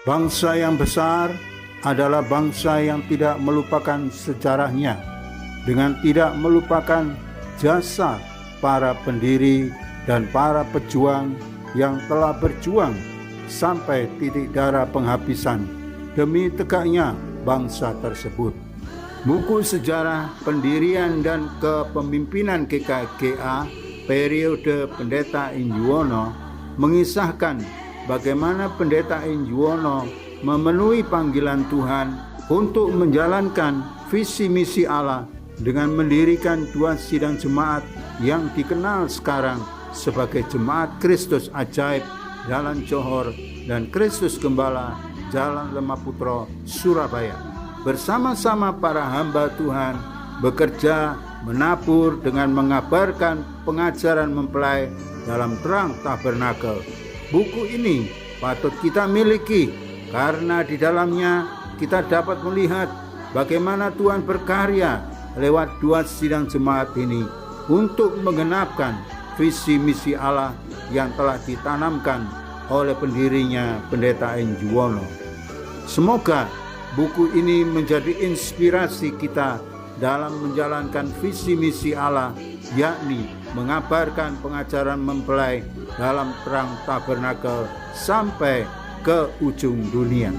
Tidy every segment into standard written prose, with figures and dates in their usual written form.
Bangsa yang besar adalah bangsa yang tidak melupakan sejarahnya, dengan tidak melupakan jasa para pendiri dan para pejuang yang telah berjuang sampai titik darah penghabisan demi tegaknya bangsa tersebut. Buku sejarah pendirian dan kepemimpinan GKGA periode Pendeta Injuwono mengisahkan bagaimana Pendeta Injuwono memenuhi panggilan Tuhan untuk menjalankan visi misi Allah dengan mendirikan 2 sidang jemaat yang dikenal sekarang sebagai Jemaat Kristus Ajaib Jalan Johor dan Kristus Gembala Jalan Lemaputro, Surabaya. Bersama-sama para hamba Tuhan bekerja menabur dengan mengabarkan pengajaran mempelai dalam terang tabernakel. Buku ini patut kita miliki karena di dalamnya kita dapat melihat bagaimana Tuhan berkarya lewat 2 sidang jemaat ini untuk menggenapkan visi misi Allah yang telah ditanamkan oleh pendirinya Pendeta Injuwono. Semoga buku ini menjadi inspirasi kita dalam menjalankan visi misi Allah, yakni mengabarkan pengajaran mempelai dalam terang tabernakel sampai ke ujung dunia.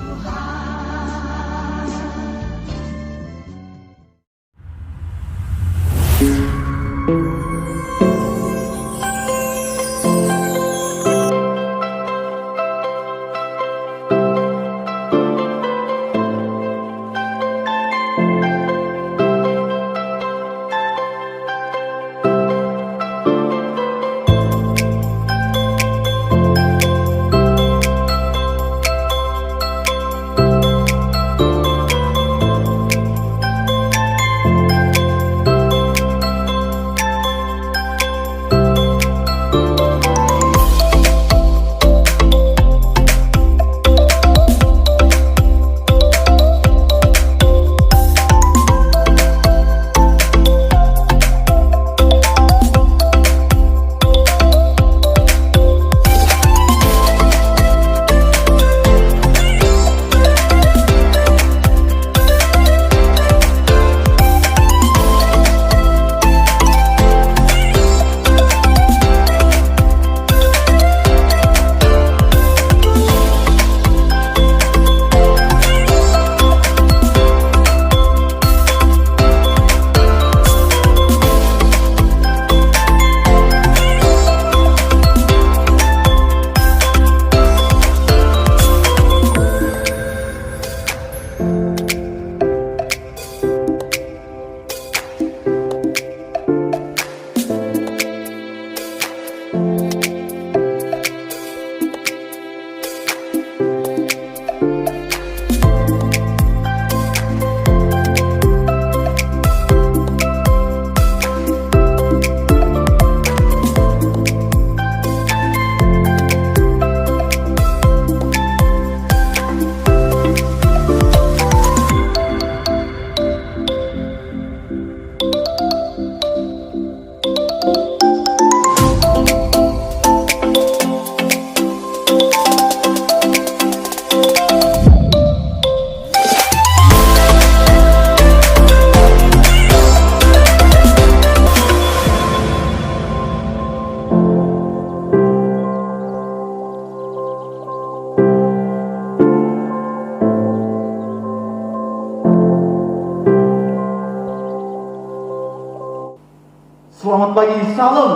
Selamat pagi, Shalom.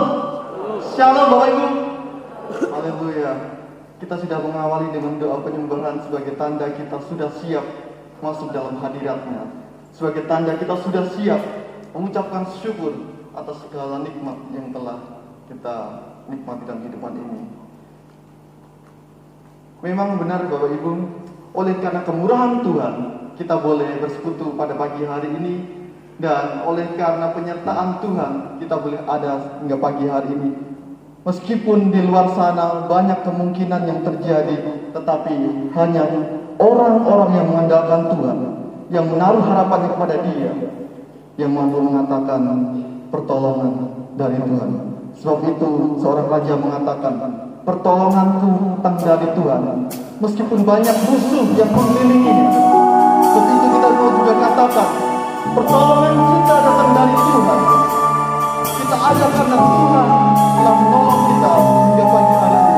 Shalom Bapak Ibu. Haleluya. Kita sudah mengawali dengan doa penyembahan sebagai tanda kita sudah siap masuk dalam hadirat-Nya. Sebagai tanda kita sudah siap mengucapkan syukur atas segala nikmat yang telah kita nikmati dalam kehidupan ini. Memang benar Bapak Ibu, oleh karena kemurahan Tuhan, kita boleh bersekutu pada pagi hari ini. Dan oleh karena penyertaan Tuhan, kita boleh ada hingga pagi hari ini. Meskipun di luar sana banyak kemungkinan yang terjadi, tetapi hanya orang-orang yang mengandalkan Tuhan, yang menaruh harapannya kepada Dia, yang mampu mengatakan pertolongan dari Tuhan. Sebab itu seorang raja mengatakan, pertolongan datang dari Tuhan. Meskipun banyak musuh yang mengelilinginya, begitu kita mau juga katakan, pertolongan kita datang dari Tuhan. Kita ajak karena Tuhan telah menolong kita hingga pagi hari ini.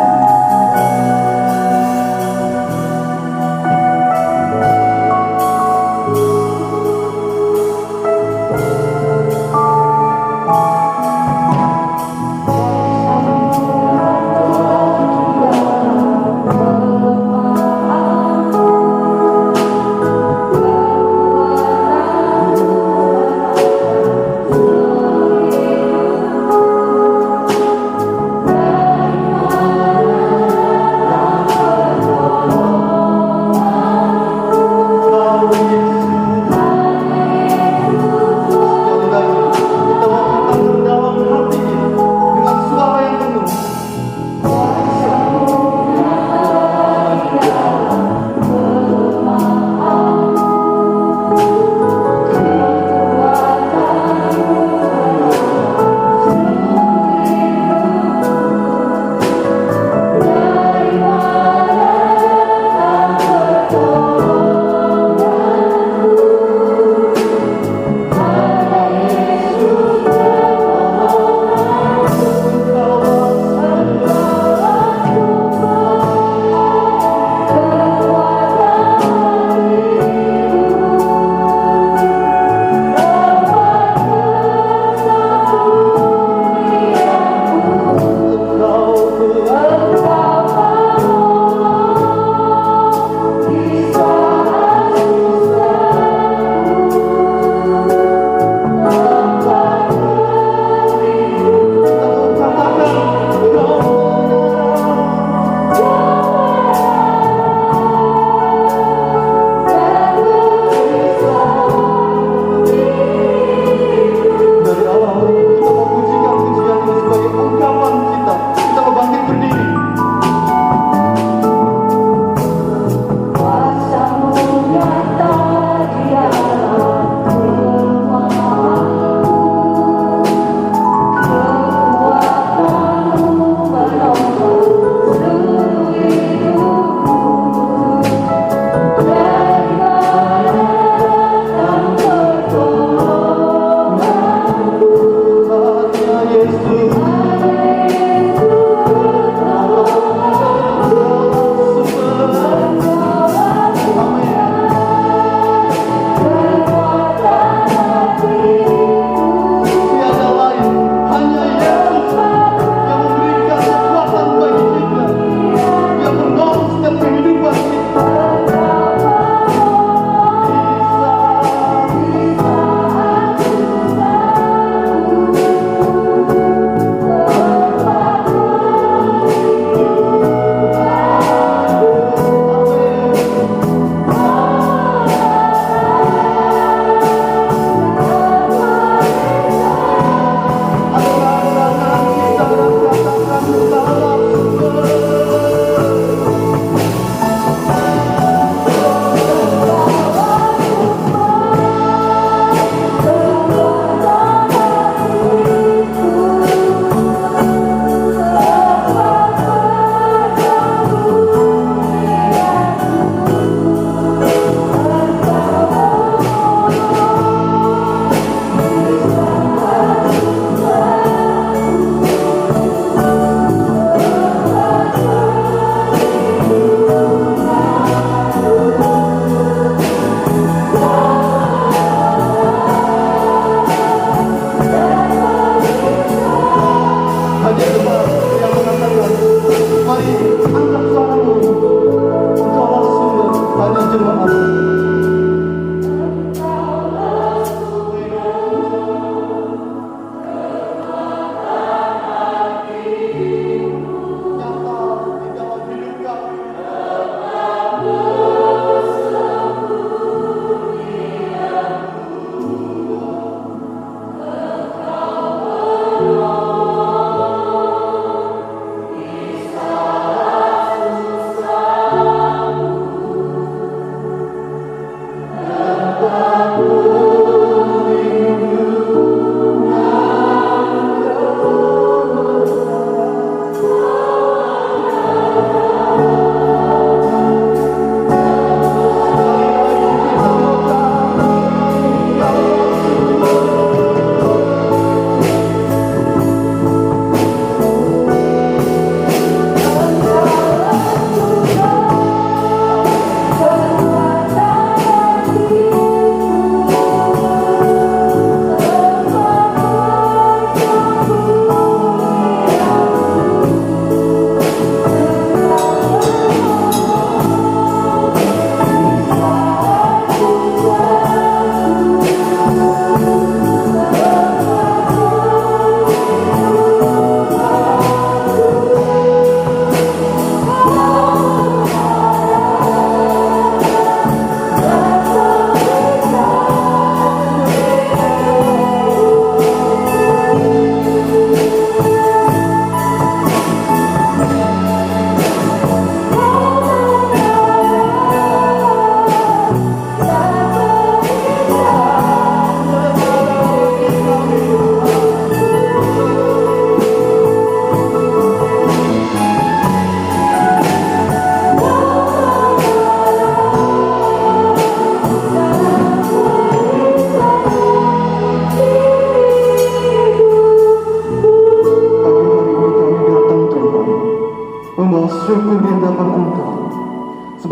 Thank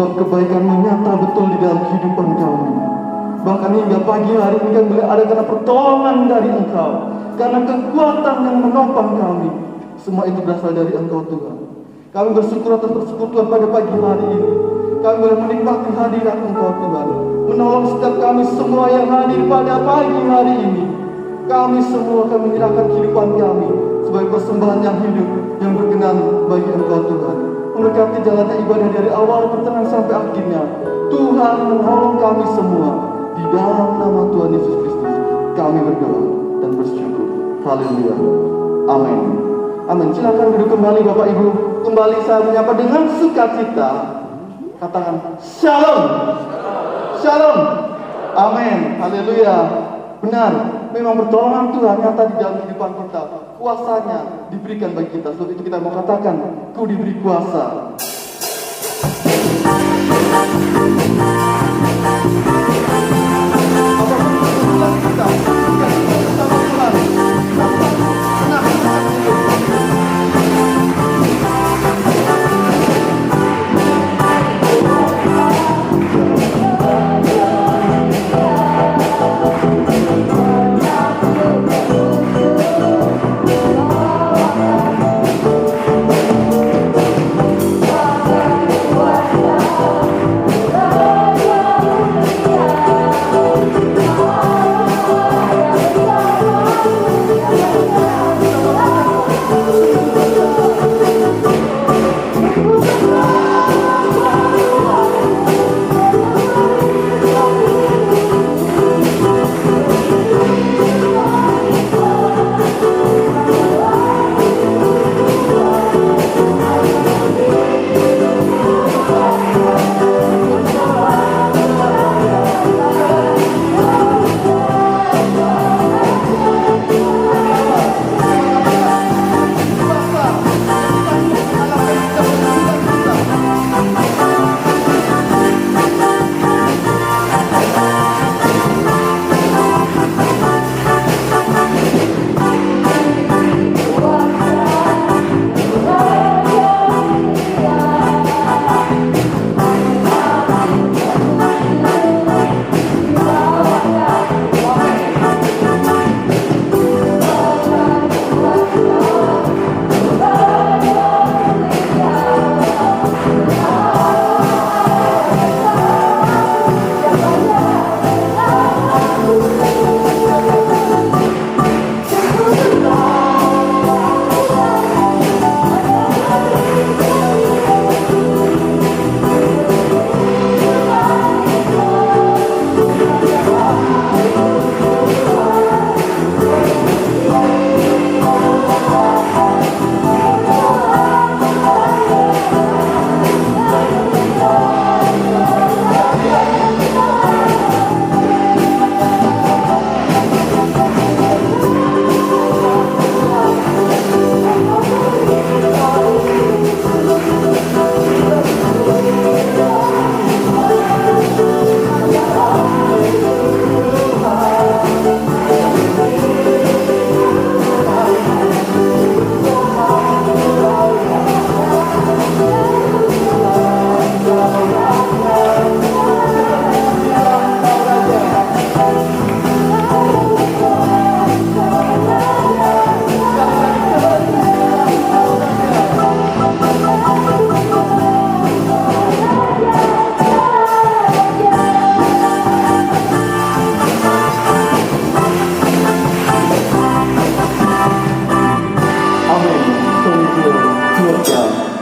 sebab kebaikan nyata betul di dalam kehidupan kami. Bahkan hingga pagi hari ini kami boleh ada karena pertolongan dari Engkau, karena kekuatan yang menopang kami. Semua itu berasal dari Engkau Tuhan. Kami bersyukur atas persekutuan pada pagi hari ini. Kami boleh menikmati hadirat Engkau Tuhan, menolong setiap kami semua yang hadir pada pagi hari ini. Kami semua akan menyerahkan kehidupan kami sebagai persembahan yang hidup, yang berkenan bagi Engkau Tuhan. Memberkati jalannya ibadah dari awal pertengahan sampai akhirnya. Tuhan menolong kami semua. Di dalam nama Tuhan Yesus Kristus kami berdoa dan bersyukur. Haleluya. Amin. Amin. Silakan duduk kembali Bapak Ibu. Kembali saya menyapa dengan sukacita. Katakan Shalom. Shalom. Amin. Haleluya. Benar. Memang pertolongan Tuhan nyata di dalam kehidupan kita. Kuasanya diberikan bagi kita. Sebab itu kita mau katakan, Ku diberi kuasa.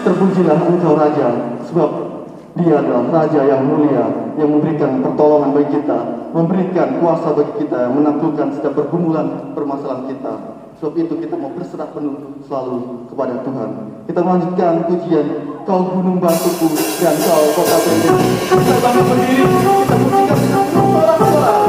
Terpujilah Engkau Raja, sebab Dia adalah Raja yang mulia, yang memberikan pertolongan bagi kita, memberikan kuasa bagi kita, menaklukkan setiap pergumulan permasalahan kita. Sebab itu kita mau berserah penuh selalu kepada Tuhan. Kita melanjutkan pujian, Kau gunung batuku dan Kau kota benteng. Kita bangun berdiri, kita pujikan dengan sorak-sorai.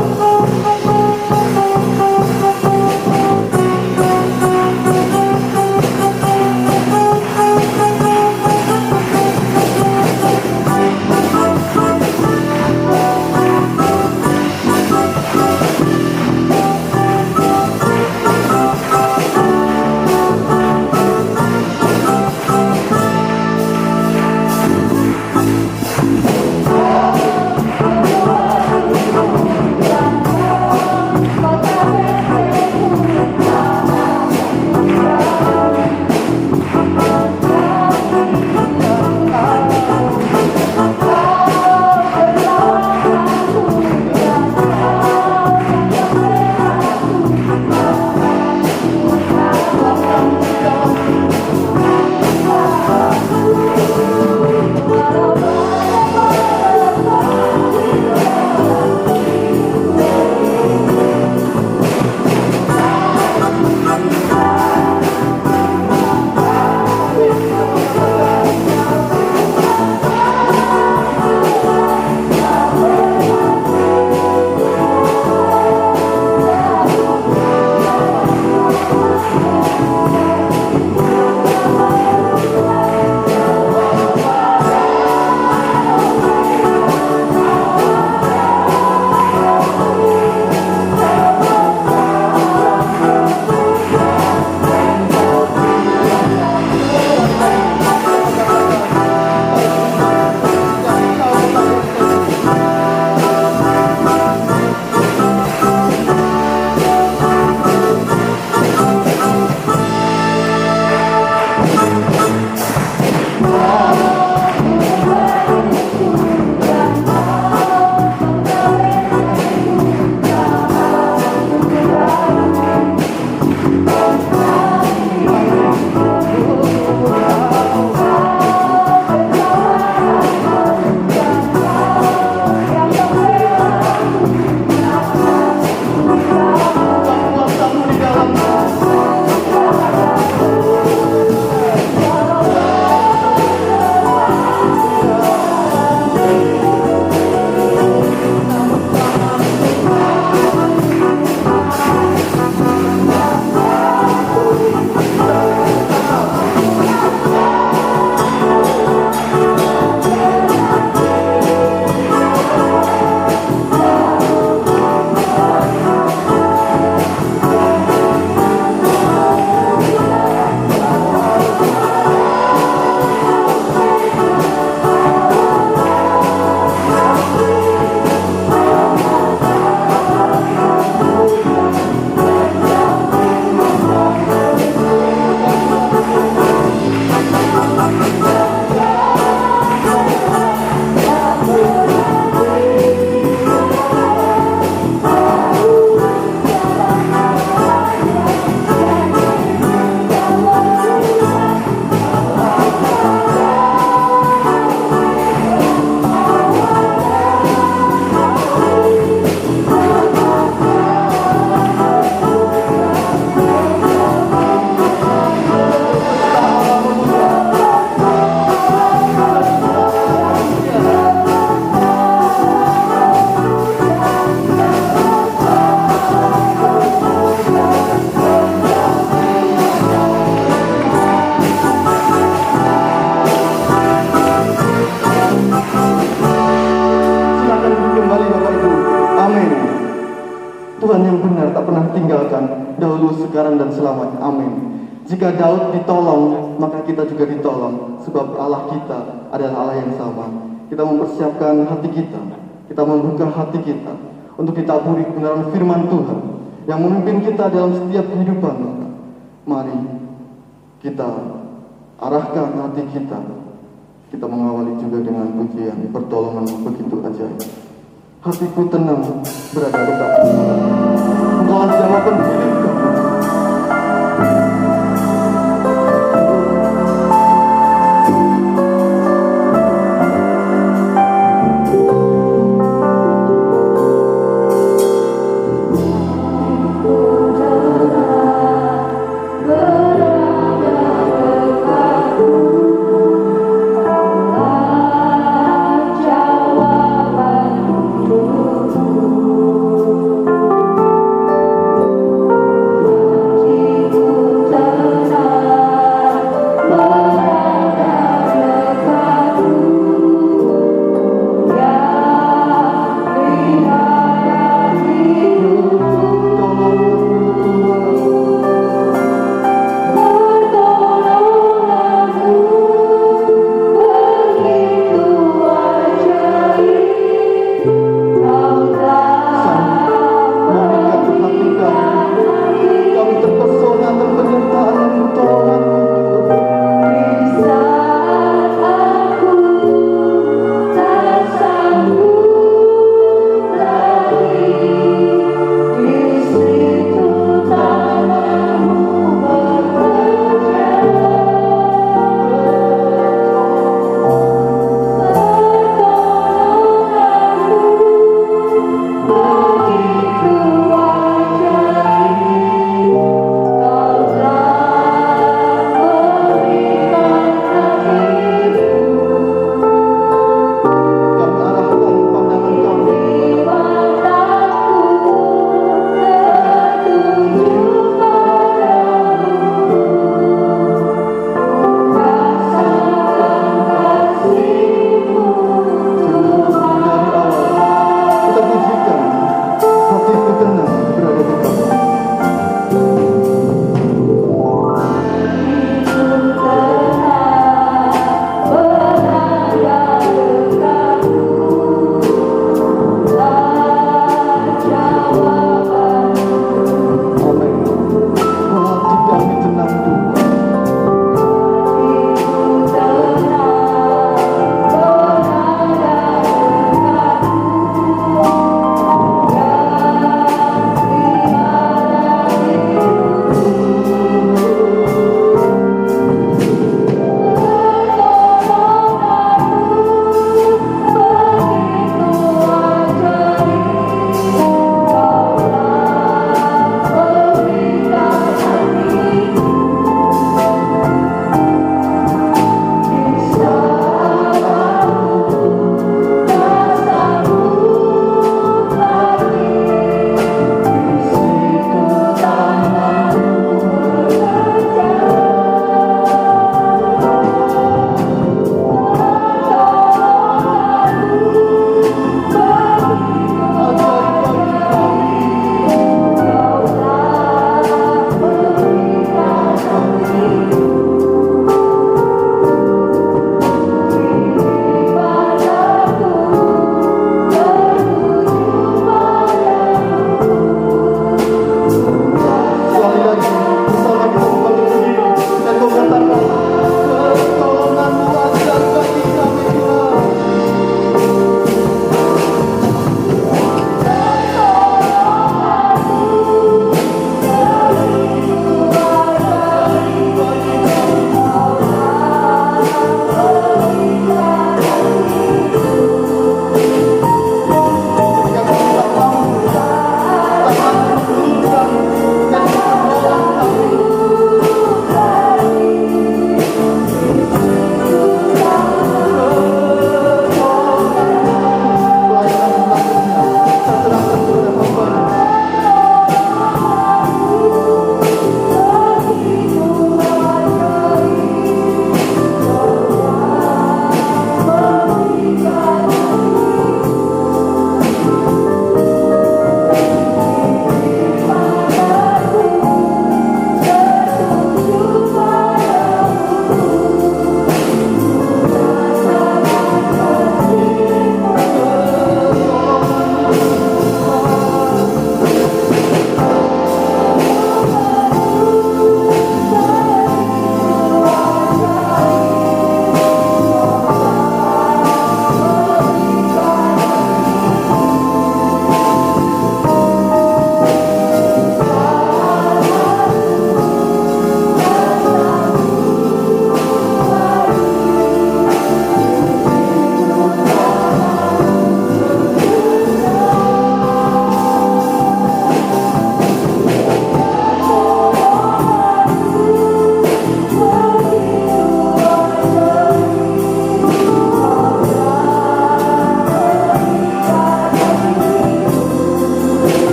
benar tak pernah tinggalkan, dahulu, sekarang, dan selamanya. Amin. Jika Daud ditolong, maka kita juga ditolong, sebab Allah kita adalah Allah yang sama. Kita mempersiapkan hati kita membuka hati kita untuk ditaburi kebenaran firman Tuhan yang memimpin kita dalam setiap kehidupan. Mari kita arahkan hati kita mengawali juga dengan pujian pertolongan begitu ajaib. Hatiku tenang berada dekat Tuhan, Engkaulah jawaban hidupku.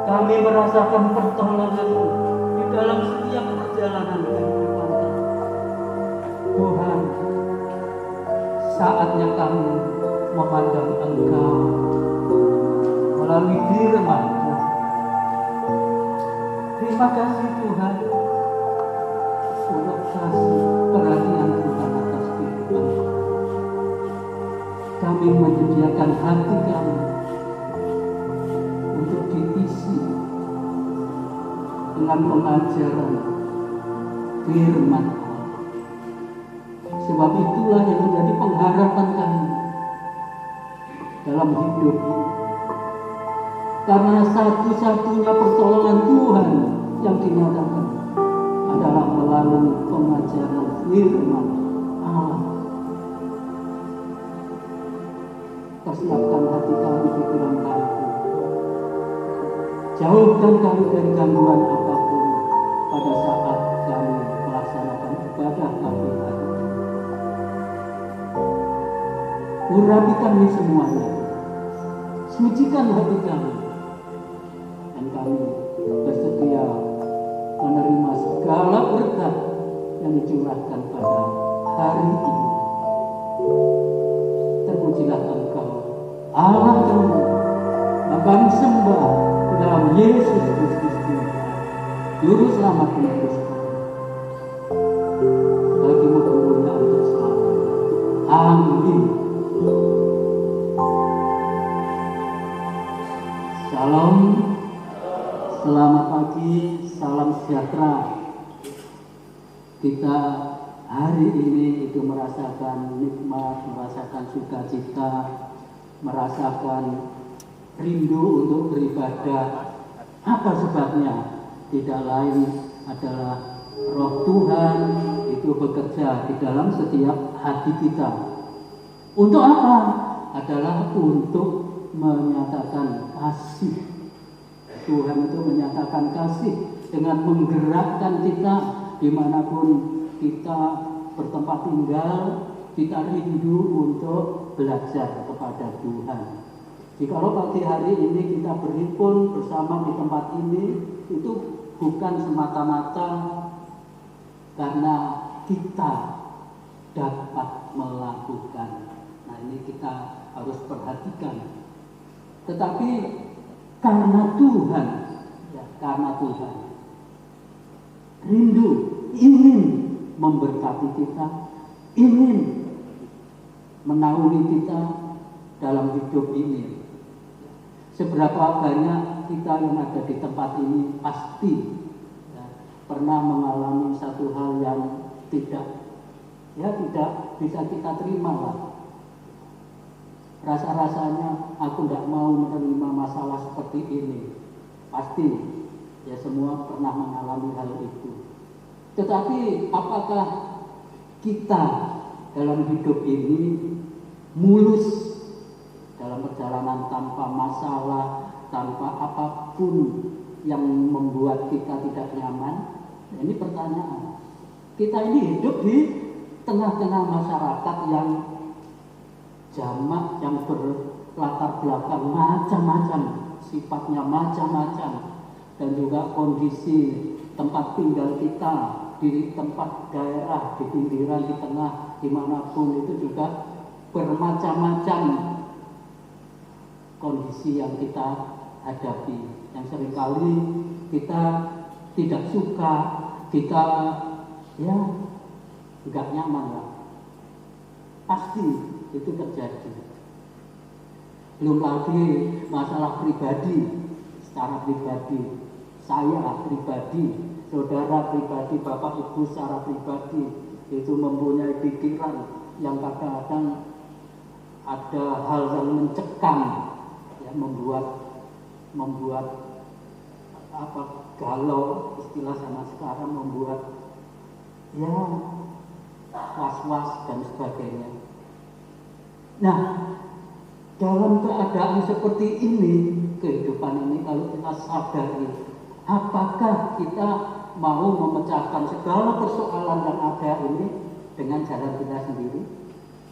Kami merasakan pertolongan-Mu di dalam setiap perjalanan kehidupan kami. Tuhan, saatnya kami memandang Engkau melalui firman-Mu. Terima kasih Tuhan untuk kasih perhatian Tuhan atas kehidupan kami. Kami menyediakan hati kami untuk diisi dengan pengajaran firman Allah. Sebab itulah yang menjadi pengharapan kami dalam hidup ini. Karena satu-satunya pertolongan Tuhan yang dinyatakan adalah melalui pengajaran firman Allah. Persiapkan hati kami, pikiran kami. Jauhkan kami dari gangguan apapun pada saat kami melaksanakan ibadah kami hari ini. Urapi kami semuanya. Sucikan hati kami. Dan kami bersedia menerima segala berkat yang dicurahkan pada hari ini. Terpujilah Engkau, Allah kami, yang kami sembah di dalam Yesus Kristus, Juru Selamat menebus kami. Bagimu kemuliaan untuk selamanya. Amin. Salam, selamat pagi, salam sejahtera. Kita hari ini itu merasakan nikmat, merasakan sukacita, merasakan rindu untuk beribadah. Apa sebabnya? Tidak lain adalah Roh Tuhan itu bekerja di dalam setiap hati kita. Untuk apa? Adalah untuk menyatakan kasih. Tuhan itu menyatakan kasih dengan menggerakkan kita dimanapun kita bertempat tinggal. Kita rindu untuk belajar kepada Tuhan. Jikalau pagi hari ini kita berhimpun bersama di tempat ini, itu bukan semata-mata karena kita dapat melakukan. Nah, ini kita harus perhatikan. Tetapi karena Tuhan, karena Tuhan rindu, ingin memberkati kita, ingin menaungi kita dalam hidup ini. Seberapa banyak kita yang ada di tempat ini pasti pernah mengalami satu hal yang tidak bisa kita terima lah. Rasa-rasanya aku tidak mau menerima masalah seperti ini. Pasti ya semua pernah mengalami hal itu. Tetapi apakah kita dalam hidup ini mulus dalam perjalanan tanpa masalah, tanpa apapun yang membuat kita tidak nyaman? Ini pertanyaan. Kita ini hidup di tengah-tengah masyarakat yang jamak, yang berlatar belakang macam-macam, sifatnya macam-macam, dan juga kondisi tempat tinggal kita di tempat daerah, di pinggiran, di tengah, dimanapun itu juga bermacam-macam kondisi yang kita hadapi, yang seringkali kita tidak suka, kita nggak nyaman lah. Pasti itu terjadi. Belum lagi masalah pribadi, secara pribadi, saya pribadi, saudara pribadi, bapak ibu secara pribadi itu mempunyai pikiran yang kadang-kadang ada hal yang mencekam, ya, membuat galau, istilah zaman sekarang, membuat was-was dan sebagainya. Nah, dalam keadaan seperti ini, kehidupan ini, kalau kita sadari, apakah kita mau memecahkan segala persoalan yang ada ini dengan jalan kita sendiri?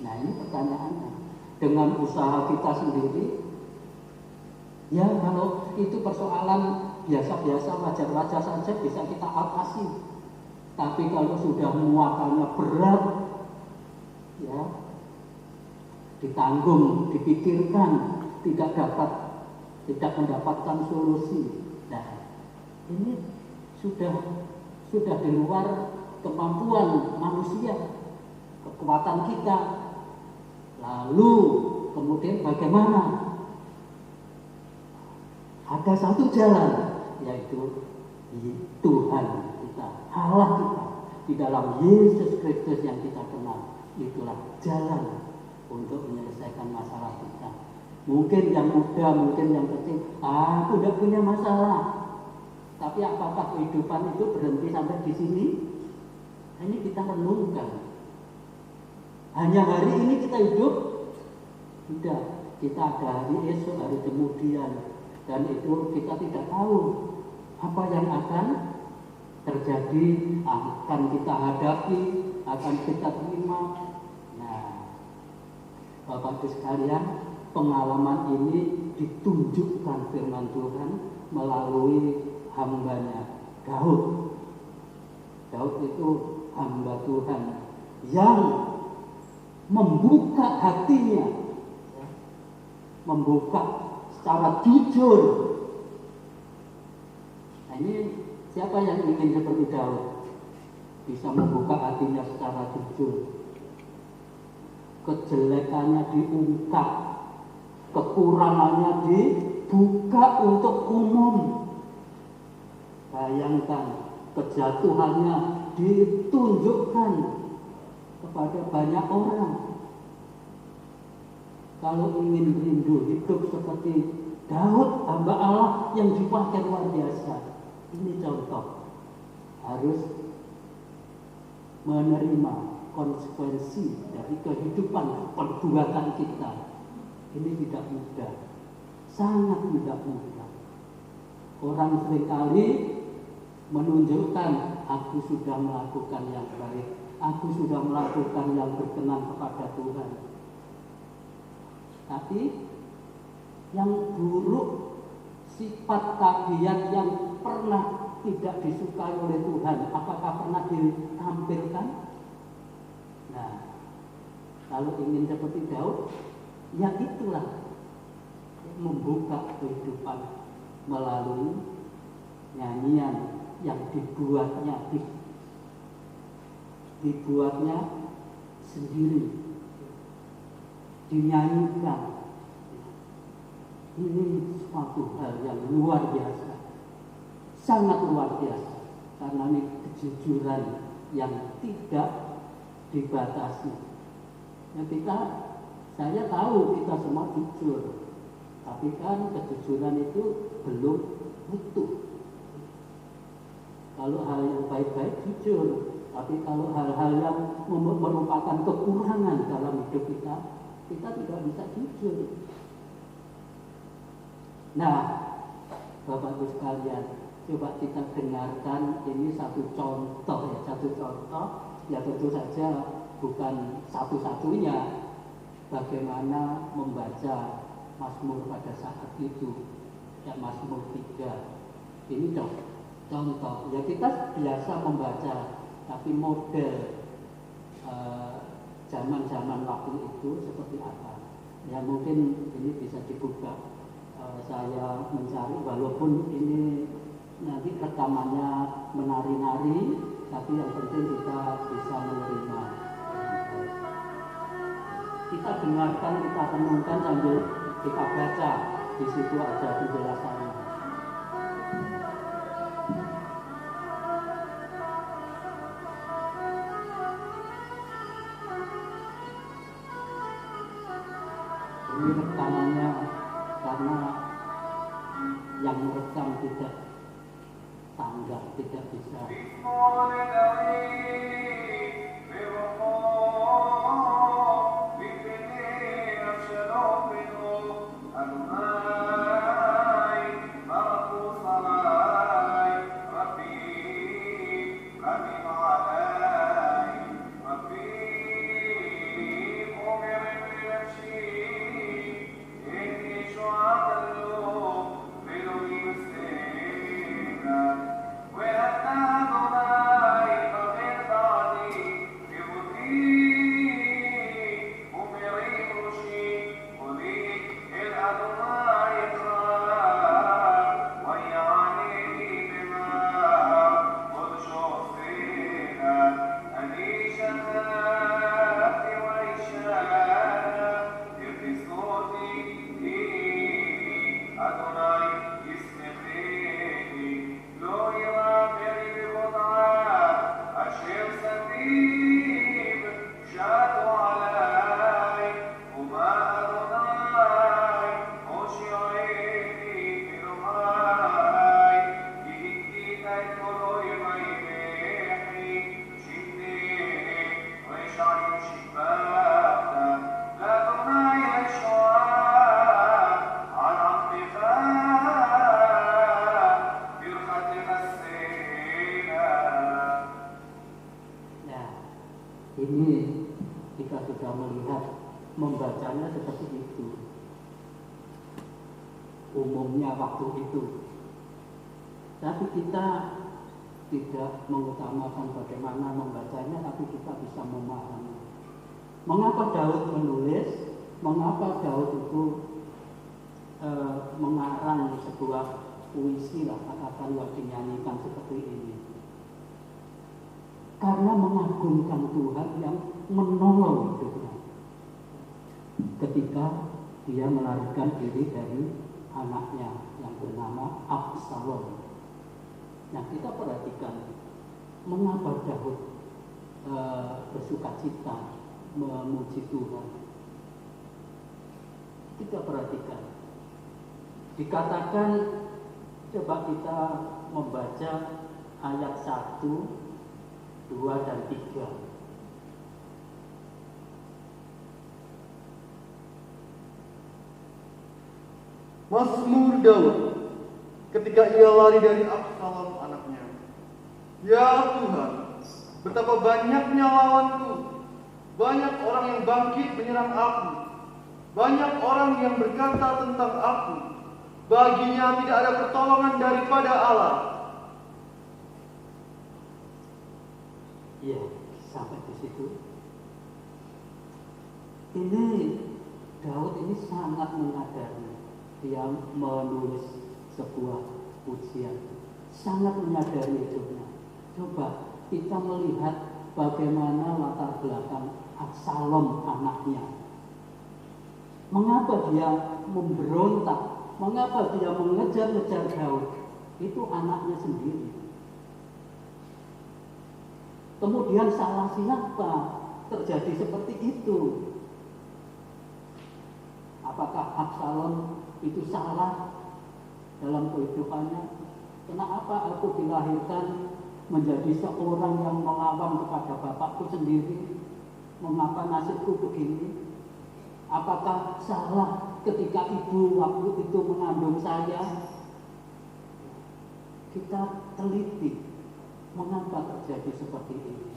Nah, ini pertanyaannya. Dengan usaha kita sendiri, Ya kalau itu persoalan biasa-biasa, wajar-wajar saja bisa kita atasi. Tapi kalau sudah muatannya berat, ya ditanggung, dipikirkan, tidak mendapatkan solusi. Nah, ini sudah di luar kemampuan manusia, kekuatan kita. Lalu kemudian bagaimana? Ada satu jalan, yaitu Tuhan kita, Allah kita, di dalam Yesus Kristus yang kita kenal. Itulah jalan untuk menyelesaikan masalah kita. Mungkin yang muda, mungkin yang kecil, aku tidak punya masalah. Tapi apakah kehidupan itu berhenti sampai di sini? Ini kita renungkan. Hanya hari ini kita hidup? Tidak, kita ada hari esok, hari kemudian. Dan itu kita tidak tahu apa yang akan terjadi, akan kita hadapi, akan kita terima. Nah, Bapak Ibu sekalian, pengalaman ini ditunjukkan firman Tuhan melalui hambanya Daud. Daud itu hamba Tuhan yang membuka hatinya, membuka secara jujur. Nah, ini siapa yang ingin seperti Daud? Bisa membuka hatinya secara jujur. Kejelekannya diungkap, kekurangannya dibuka untuk umum. Bayangkan, kejatuhannya ditunjukkan kepada banyak orang. Kalau ingin rindu hidup seperti Daud, hamba Allah yang dipakai luar biasa. Ini contoh. Harus menerima konsekuensi dari kehidupan perbuatan kita. Ini tidak mudah. Sangat tidak mudah. Orang seringkali menunjukkan, aku sudah melakukan yang baik. Aku sudah melakukan yang berkenan kepada Tuhan. Tapi yang buruk, sifat tabiat yang pernah tidak disukai oleh Tuhan, apakah pernah ditampilkan? Nah, kalau ingin seperti Daud, ya itulah membuka kehidupan melalui nyanyian yang dibuatnya sendiri, dinyanyikan. Ini suatu hal yang luar biasa, sangat luar biasa, karena ini kejujuran yang tidak dibatasi. Saya tahu kita semua jujur, tapi kan kejujuran itu belum utuh. Kalau hal yang baik-baik jujur, tapi kalau hal-hal yang merupakan kekurangan dalam hidup kita tidak bisa jujur. Nah, Bapak Ibu sekalian, coba kita dengarkan ini satu contoh ya tentu saja bukan satu-satunya bagaimana membaca Mazmur pada saat itu, ya Mazmur 3. Ini contoh, ya kita biasa membaca, tapi model zaman-zaman waktu itu seperti apa. Ya mungkin ini bisa dibuka. Saya mencari, walaupun ini nanti rekamannya menari-nari, tapi yang penting kita bisa menerima. Kita dengarkan, kita renungkan sambil kita baca. Di situ ada penjelasannya. Ini rekamannya karena yang merekam tidak tanggap, tidak bisa. Ini kita sudah melihat, membacanya seperti itu. Umumnya waktu itu. Tapi kita tidak mengutamakan bagaimana membacanya, tapi kita bisa memahami. Mengapa Daud menulis? Mengapa Daud itu mengarang sebuah puisi lah, katakanlah dinyanyikan seperti ini? Karena mengagungkan Tuhan yang menolong hidupnya ketika dia melarikan diri dari anaknya yang bernama Absalom. Nah, kita perhatikan mengapa Daud bersuka cita memuji Tuhan. Kita perhatikan, dikatakan, coba kita membaca ayat 1, 2 dan 3. Mazmur Daud ketika ia lari dari Absalom anaknya. Ya Tuhan, betapa banyaknya lawanku. Banyak orang yang bangkit menyerang aku. Banyak orang yang berkata tentang aku, baginya tidak ada pertolongan daripada Allah. Ya, sampai di situ. Ini Daud ini sangat menyadari, dia menulis sebuah pujian, sangat menyadari hidupnya. Coba kita melihat bagaimana latar belakang Absalom anaknya. Mengapa dia memberontak? Mengapa dia mengejar-ngejar Daud? Itu anaknya sendiri. Kemudian salah siapa terjadi seperti itu? Apakah Absalom itu salah dalam kehidupannya? Kenapa aku dilahirkan menjadi seorang yang melawan kepada bapakku sendiri? Mengapa nasibku begini? Apakah salah ketika ibu waktu itu mengandung saya? Kita teliti, mengapa terjadi seperti ini?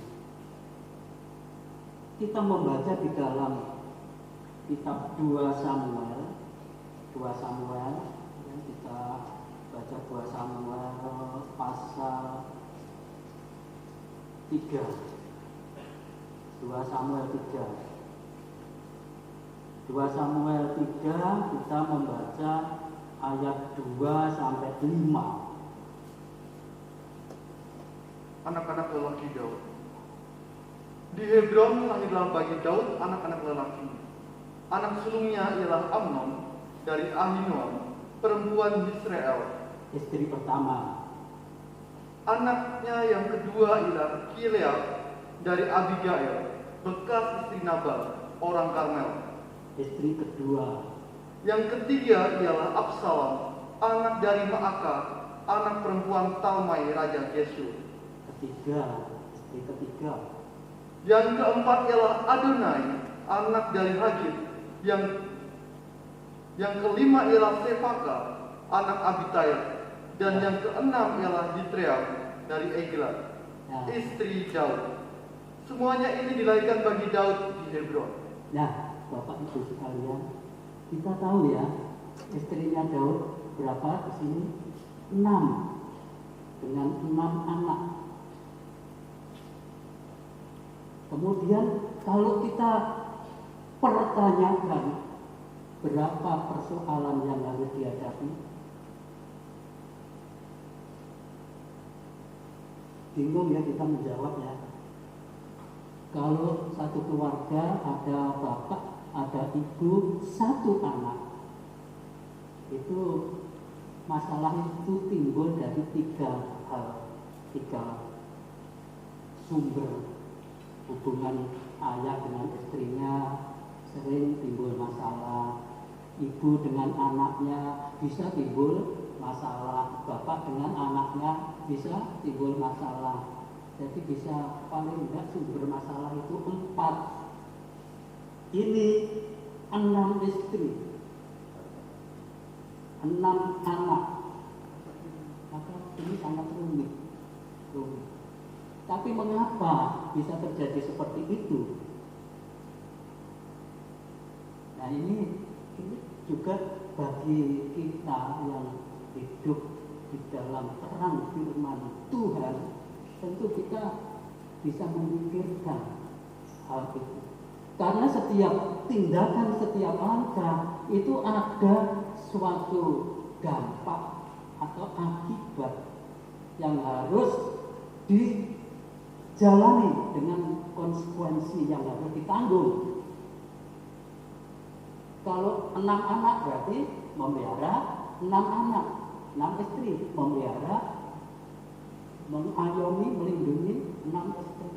Kita membaca di dalam kitab 2 Samuel, yang kita baca 2 Samuel pasal 3. 2 Samuel 3. 2 Samuel 3 kita membaca ayat 2 sampai 5. Anak-anak lelaki Daud. Di Hebron lahirlah bagi Daud anak-anak lelaki. Anak sulungnya ialah Amnon dari Ahinoam, perempuan Israel, Istri pertama. Anaknya yang kedua ialah Kileab dari Abigail, bekas istri Nabal, orang Karmel. Istri kedua. Yang ketiga ialah Absalom, anak dari Maaka, anak perempuan Talmai Raja Geshur. Istri ketiga. Yang keempat ialah Adonai, anak dari Hagit. Yang kelima ialah Sefaka, anak Abitail. Dan yang keenam ialah Yitream dari Eglat, istri Daud. Semuanya ini dilahirkan bagi Daud di Hebron. Nah, Bapak Ibu sekalian, kita tahu ya, istrinya Daud berapa di sini? 6, dengan 6 anak. Kemudian kalau kita pertanyakan berapa persoalan yang harus dihadapi, bingung ya kita menjawabnya. Kalau satu keluarga ada bapak, ada ibu, 1 anak, itu masalah itu timbul dari 3 hal, 3 sumber. Hubungan ayah dengan istrinya sering timbul masalah, ibu dengan anaknya bisa timbul masalah, bapak dengan anaknya bisa timbul masalah. Jadi bisa paling tidak sumber masalah itu 4. Ini 6 istri, 6 anak, maka ini sangat rumit. Tapi mengapa bisa terjadi seperti itu? Nah ini juga bagi kita yang hidup di dalam terang firman Tuhan, tentu kita bisa memikirkan hal itu. Karena setiap tindakan, setiap langkah itu ada suatu dampak atau akibat yang harus dijalani dengan konsekuensi yang harus ditanggung. Kalau 6 anak berarti memelihara 6 anak, 6 istri, memelihara, mengayomi, melindungi 6 istri.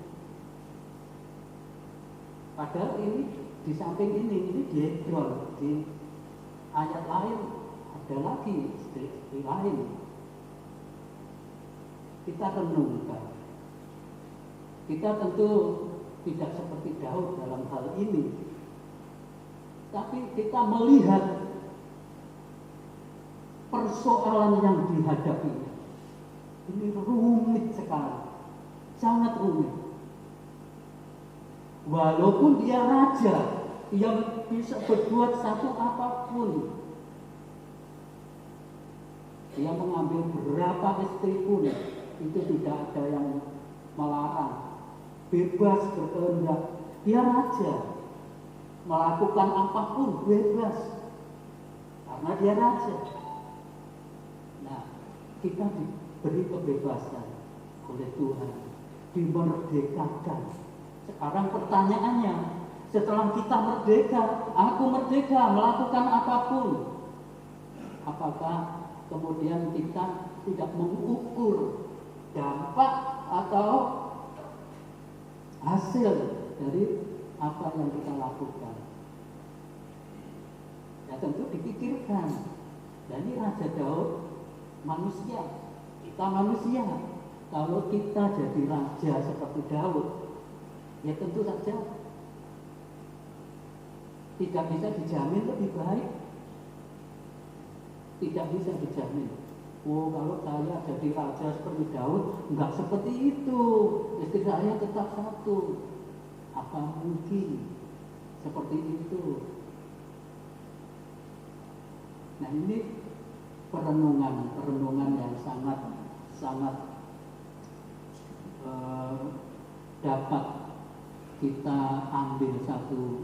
Padahal ini di samping ini di Hebron, di ayat lain ada lagi istri lain. Kita renungkan. Kita tentu tidak seperti Daud dalam hal ini, tapi kita melihat persoalan yang dihadapinya. Ini rumit sekali, sangat rumit. Walaupun dia raja yang bisa berbuat satu apapun, dia mengambil berapa istri pun itu tidak ada yang melarang, bebas berkehendak. Dia raja, melakukan apapun bebas karena dia raja. Nah, kita diberi kebebasan oleh Tuhan, dimerdekakan. Sekarang pertanyaannya, setelah kita merdeka, aku merdeka melakukan apapun, apakah kemudian kita tidak mengukur dampak atau hasil dari apa yang kita lakukan? Ya tentu dipikirkan. Dan ini Raja Daud manusia, kita manusia. Kalau kita jadi raja seperti Daud, ya tentu saja tidak bisa dijamin lebih baik. Tidak bisa dijamin. Oh, kalau saya jadi raja seperti Daud, enggak seperti itu. Istri saya tetap satu. Apa mungkin seperti itu? Nah, ini perenungan yang sangat dapat kita ambil satu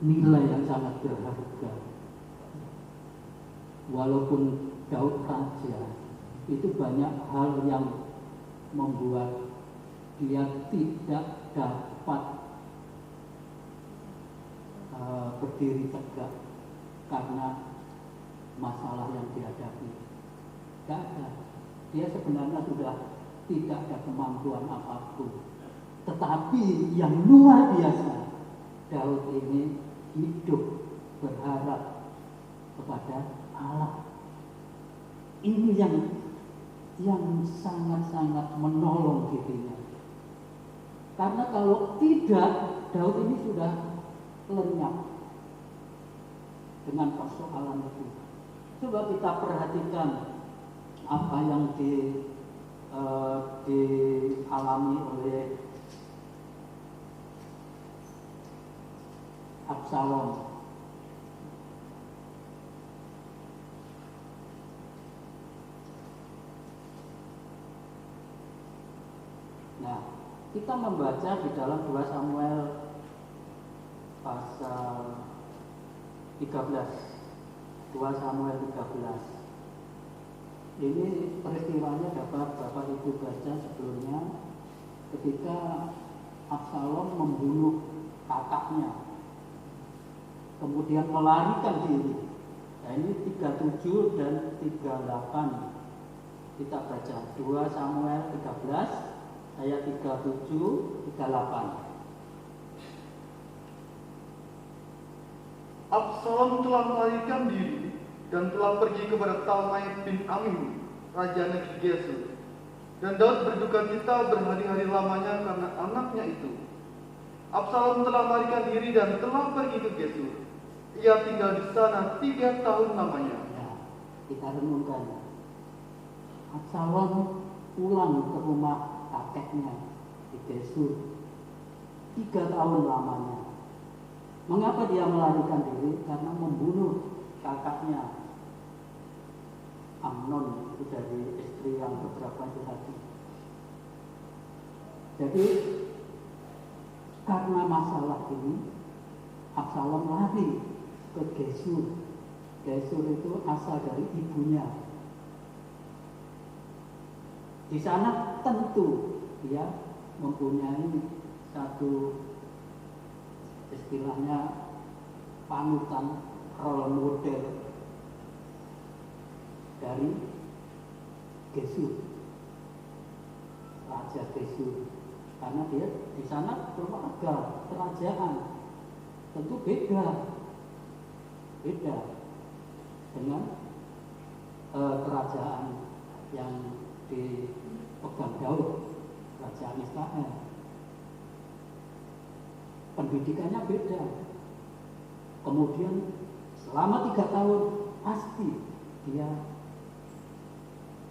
nilai yang sangat berharga. Walaupun Daud raja, itu banyak hal yang membuat dia tidak dapat berdiri tegak karena masalah yang dihadapi. Tidak ada. Dia sebenarnya sudah tidak ada kemampuan apapun. Tetapi yang luar biasa, Daud ini hidup berharap kepada Allah. Ini yang sangat-sangat menolong dirinya. Karena kalau tidak, Daud ini sudah lenyap dengan persoalan itu. Coba kita perhatikan apa yang dialami oleh Absalom. Nah, kita membaca di dalam 2 Samuel pasal 13. 2 Samuel 13. Ini peristiwanya dapat Bapak Ibu baca sebelumnya ketika Absalom membunuh kakaknya, kemudian melarikan diri. Nah, ini 37 dan 38. Kita baca 2 Samuel 13 ayat 37, 38. Absalom telah melarikan diri dan telah pergi kepada Talmai bin Amihud, raja negeri Gesur. Dan Daud berduka cita berhari-hari lamanya karena anaknya itu. Absalom telah melarikan diri dan telah pergi ke Gesur. Ia tinggal di sana 3 tahun lamanya. Ya, kita renungkan. Absalom pulang ke rumah kakeknya di Gesur 3 tahun lamanya. Mengapa dia melarikan diri? Karena membunuh kakaknya Amnon, itu dari istri yang beberapa itu tadi. Jadi karena masalah ini Absalom lari ke Gesur. Gesur itu asal dari ibunya. Di sana tentu dia mempunyai satu istilahnya panutan, role model dari Gesur, Raja Gesur. Karena dia di sana keluarga kerajaan, tentu beda dengan kerajaan yang dipegang Daud, kerajaan Israel. Pendidikannya beda. Kemudian selama 3 tahun pasti dia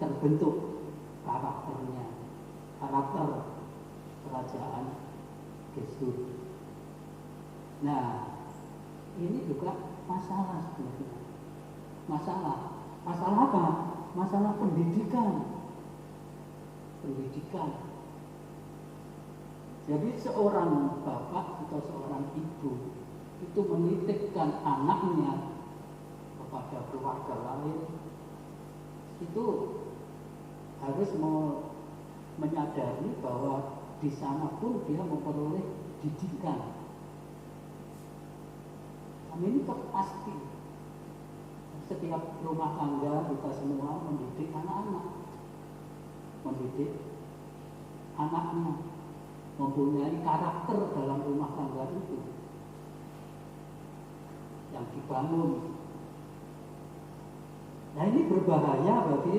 terbentuk karakter kerajaan Gesur. Nah, ini juga masalah sebenarnya. Masalah apa? Masalah pendidikan. Jadi seorang bapak atau seorang ibu itu menitipkan anaknya kepada keluarga lain, itu harus menyadari bahwa di sana pun dia memperoleh didikan. Ini pasti setiap rumah tangga kita semua mendidik anak-anak, mendidik anaknya mempunyai karakter dalam rumah tangga itu yang dibangun. Nah, ini berbahaya bagi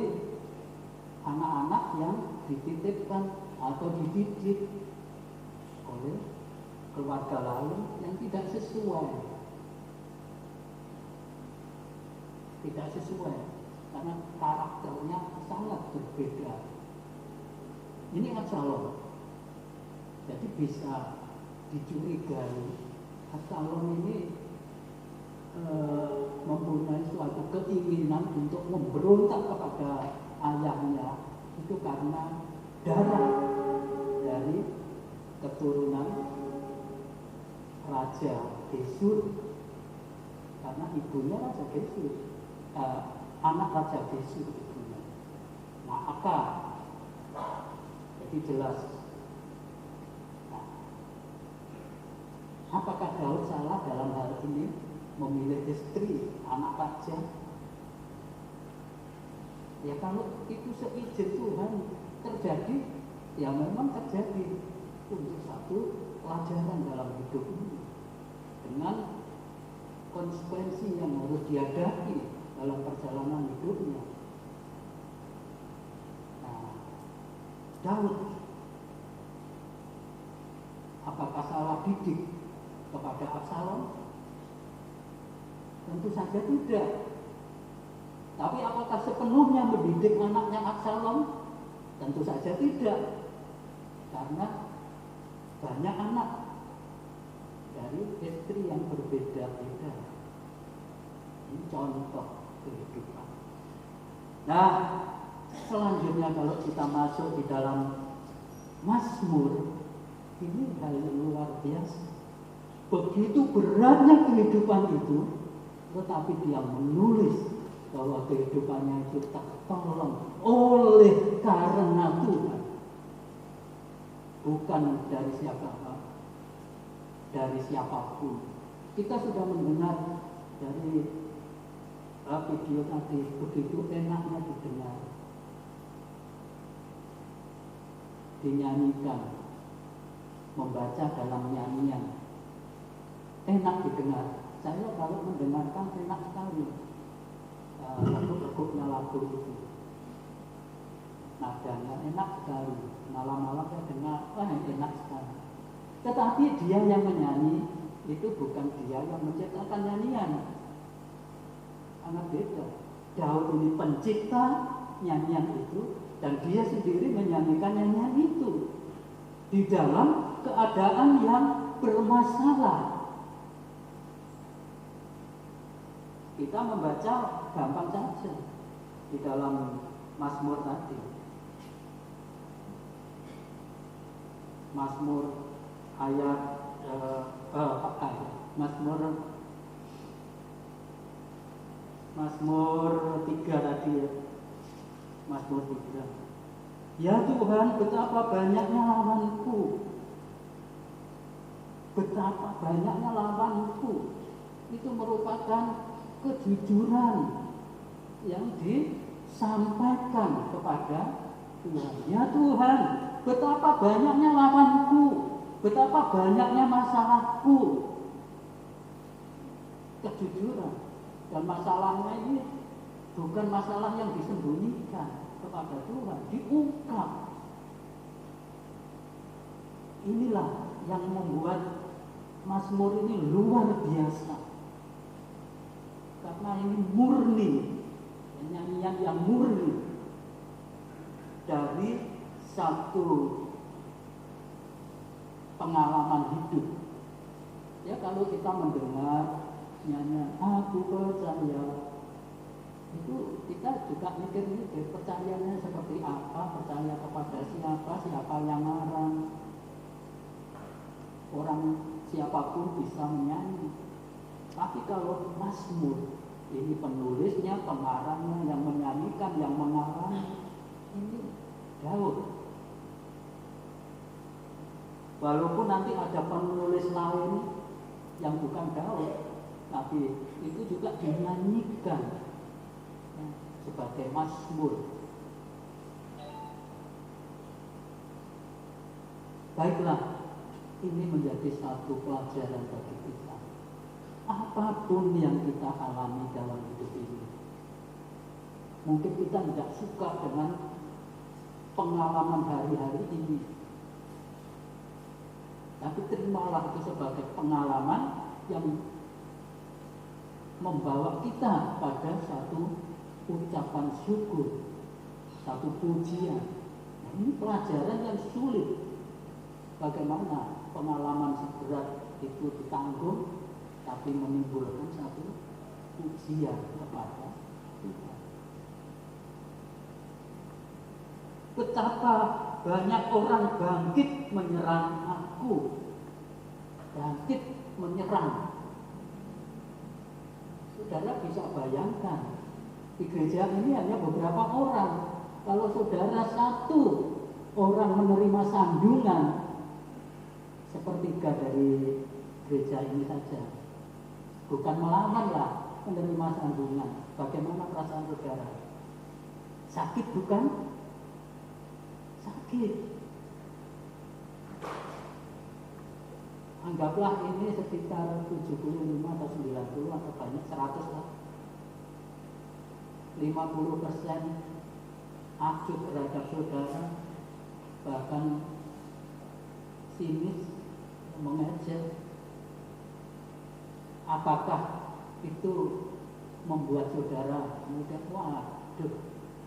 anak-anak yang dititipkan atau dididik oleh keluarga lain yang tidak sesuai karena karakternya sangat berbeda. Ini Absalom. Jadi bisa dicurigai Absalom ini mempunyai suatu keinginan untuk memberontak kepada ayahnya, itu karena darah dari keturunan Raja Gesur, karena ibunya Raja Gesur, anak Raja Gesur ibunya. Maka jadi jelas. Nah, apakah Daud salah dalam hal ini memilih istri anak raja? Ya kalau itu seizin Tuhan terjadi, ya memang terjadi untuk satu pelajaran dalam hidup ini dengan konsekuensi yang harus dihadapi dalam perjalanan hidupnya. Nah, Daud apakah salah didik kepada Absalom? Tentu saja tidak. Tapi apakah sepenuhnya mendidik anaknya Absalom? Tentu saja tidak. Karena banyak anak dari istri yang berbeda-beda. Ini contoh kehidupan. Nah, selanjutnya kalau kita masuk di dalam Mazmur, ini hal yang luar biasa. Begitu beratnya kehidupan itu, tetapi dia menulis bahwa kehidupannya itu tertolong oleh karena Tuhan, bukan dari siapapun. Kita sudah mendengar dari video tadi, begitu enaknya didengar, dinyanyikan, membaca dalam nyanyian, enak didengar. Saya kalau mendengarkan enak sekali. Lagu-lagunya lagu itu, nadanya enak sekali. Malam-malam saya dengar, wah enak sekali. Tetapi dia yang menyanyi itu bukan dia yang menciptakan nyanyian, sangat beda. Daud ini pencipta nyanyian itu, dan dia sendiri menyanyikan nyanyian itu di dalam keadaan yang bermasalah. Kita membaca gampang saja di dalam Mazmur tadi. Mazmur ayat Mazmur 3 tadi ya. Mazmur 3. Ya Tuhan, betapa banyaknya lawanku. Betapa banyaknya lawanku. Itu merupakan kejujuran yang disampaikan kepada Tuhan. Ya Tuhan, betapa banyaknya lawanku, betapa banyaknya masalahku. Kejujuran. Dan masalahnya ini bukan masalah yang disembunyikan kepada Tuhan, diungkap. Inilah yang membuat Mazmur ini luar biasa. Karena ini murni, nyanyian yang murni dari satu pengalaman hidup. Ya, kalau kita mendengar nyanyian aku percaya, itu kita juga mikir-mikir percayanya seperti apa, percaya kepada siapa yang ngarang. Orang siapapun bisa menyanyi. Tapi kalau Mazmur, ini penulisnya, pengarangnya, yang menyanyikan, yang mengarang, ini Daud. Walaupun nanti ada penulis lain yang bukan Daud, tapi itu juga dinyanyikan sebagai Mazmur. Baiklah, ini menjadi satu pelajaran bagi kita. Apapun yang kita alami dalam hidup ini, mungkin kita tidak suka dengan pengalaman hari-hari ini, tapi terimalah itu sebagai pengalaman yang membawa kita pada satu ucapan syukur, satu pujian. Nah, ini pelajaran yang sulit. Bagaimana pengalaman seberat itu ditanggung, tapi menimbulkan satu pujian kepada Tuhan. Betapa banyak orang bangkit menyerang aku, bangkit menyerang. Saudara bisa bayangkan, di gereja ini hanya beberapa orang. Kalau saudara satu orang menerima sandungan, sepertiga dari gereja ini saja, bukan melawan lah, menerima sandungan. Bagaimana perasaan saudara? Sakit bukan? Sakit. Anggaplah ini sekitar 75 atau 90 atau banyak 100 lah. 50% acuh terhadap saudara, bahkan sinis, mengejek. Apakah itu membuat saudara kemudian, waduh,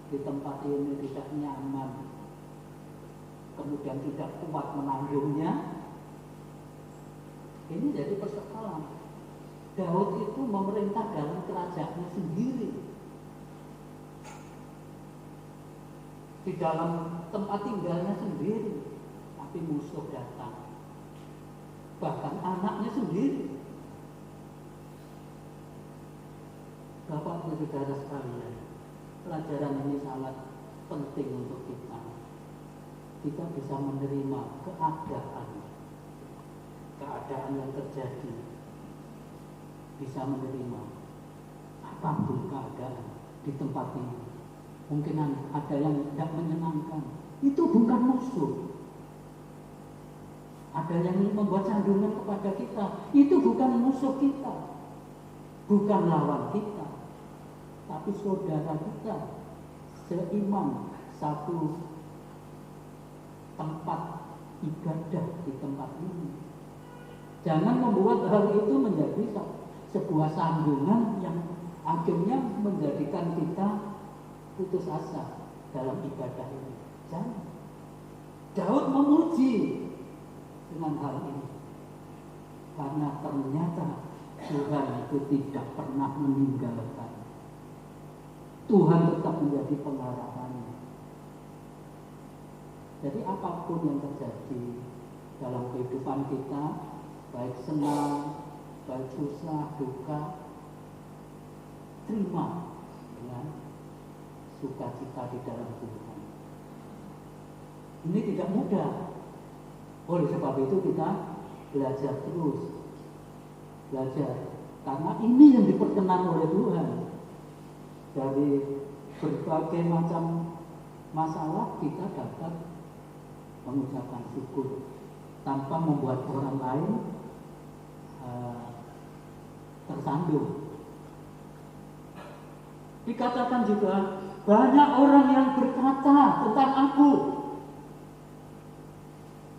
di tempat ini tidak nyaman, kemudian tidak kuat menanggungnya? Ini jadi persoalan. Daud itu memerintah dalam kerajaannya sendiri, di dalam tempat tinggalnya sendiri, tapi musuh datang, bahkan anaknya sendiri. Bapak Ibu Saudara sekalian, pelajaran ini sangat penting untuk kita. Kita bisa menerima keadaan yang terjadi, bisa menerima apapun keadaan di tempat ini. Mungkin ada yang tidak menyenangkan, itu bukan musuh. Ada yang membuat sandungan kepada kita, itu bukan musuh kita, bukan lawan kita, tapi saudara kita seiman, satu tempat ibadah di tempat ini. Jangan membuat hal itu menjadi sebuah sandungan yang akhirnya menjadikan kita putus asa. dalam ibadah ini. Jangan. Daud memuji dengan hal ini. Karena ternyata Tuhan itu tidak pernah meninggalkan. Tuhan tetap menjadi pengharapannya. Jadi apapun yang terjadi dalam kehidupan kita, baik senang, baik susah, duka, terima dengan sukacita di dalam Tuhan. Ini tidak mudah. Oleh sebab itu kita belajar terus. Belajar. Karena ini yang diperkenan oleh Tuhan. Dari berbagai macam masalah kita dapat mengucapkan syukur tanpa membuat orang lain tersandung. Dikatakan juga banyak orang yang berkata tentang aku,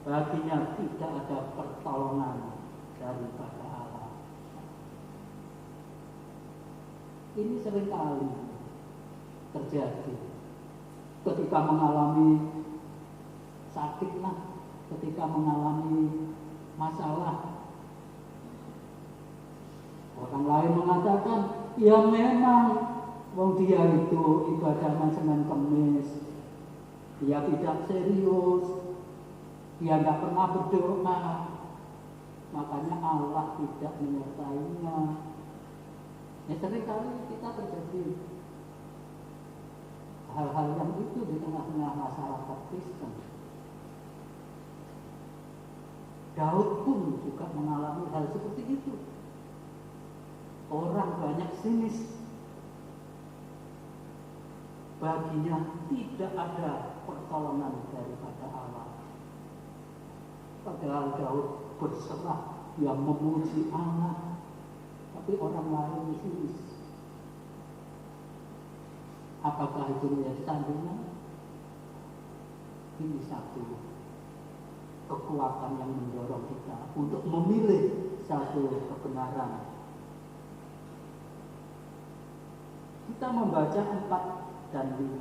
baginya tidak ada pertolongan daripada Allah. Ini seringkali terjadi ketika mengalami sakitlah, ketika mengalami masalah. Orang lain mengatakan, ya memang wong dia itu ibadahnya Senin Kemis, dia tidak serius, dia tidak pernah berdoa, makanya Allah tidak menyertainya. Ya seringkali kita terjadi hal-hal yang itu di tengah-tengah masyarakat Kristen. Daud pun juga mengalami hal seperti itu. Orang banyak sinis, baginya tidak ada pertolongan daripada Allah. Padahal Daud berserah, dia memuji Allah, tapi orang lain sinis. Apakah itu menjadi sandungan? Ini satu kekuatan yang mendorong kita untuk memilih satu kebenaran. Kita membaca 4 dan 5.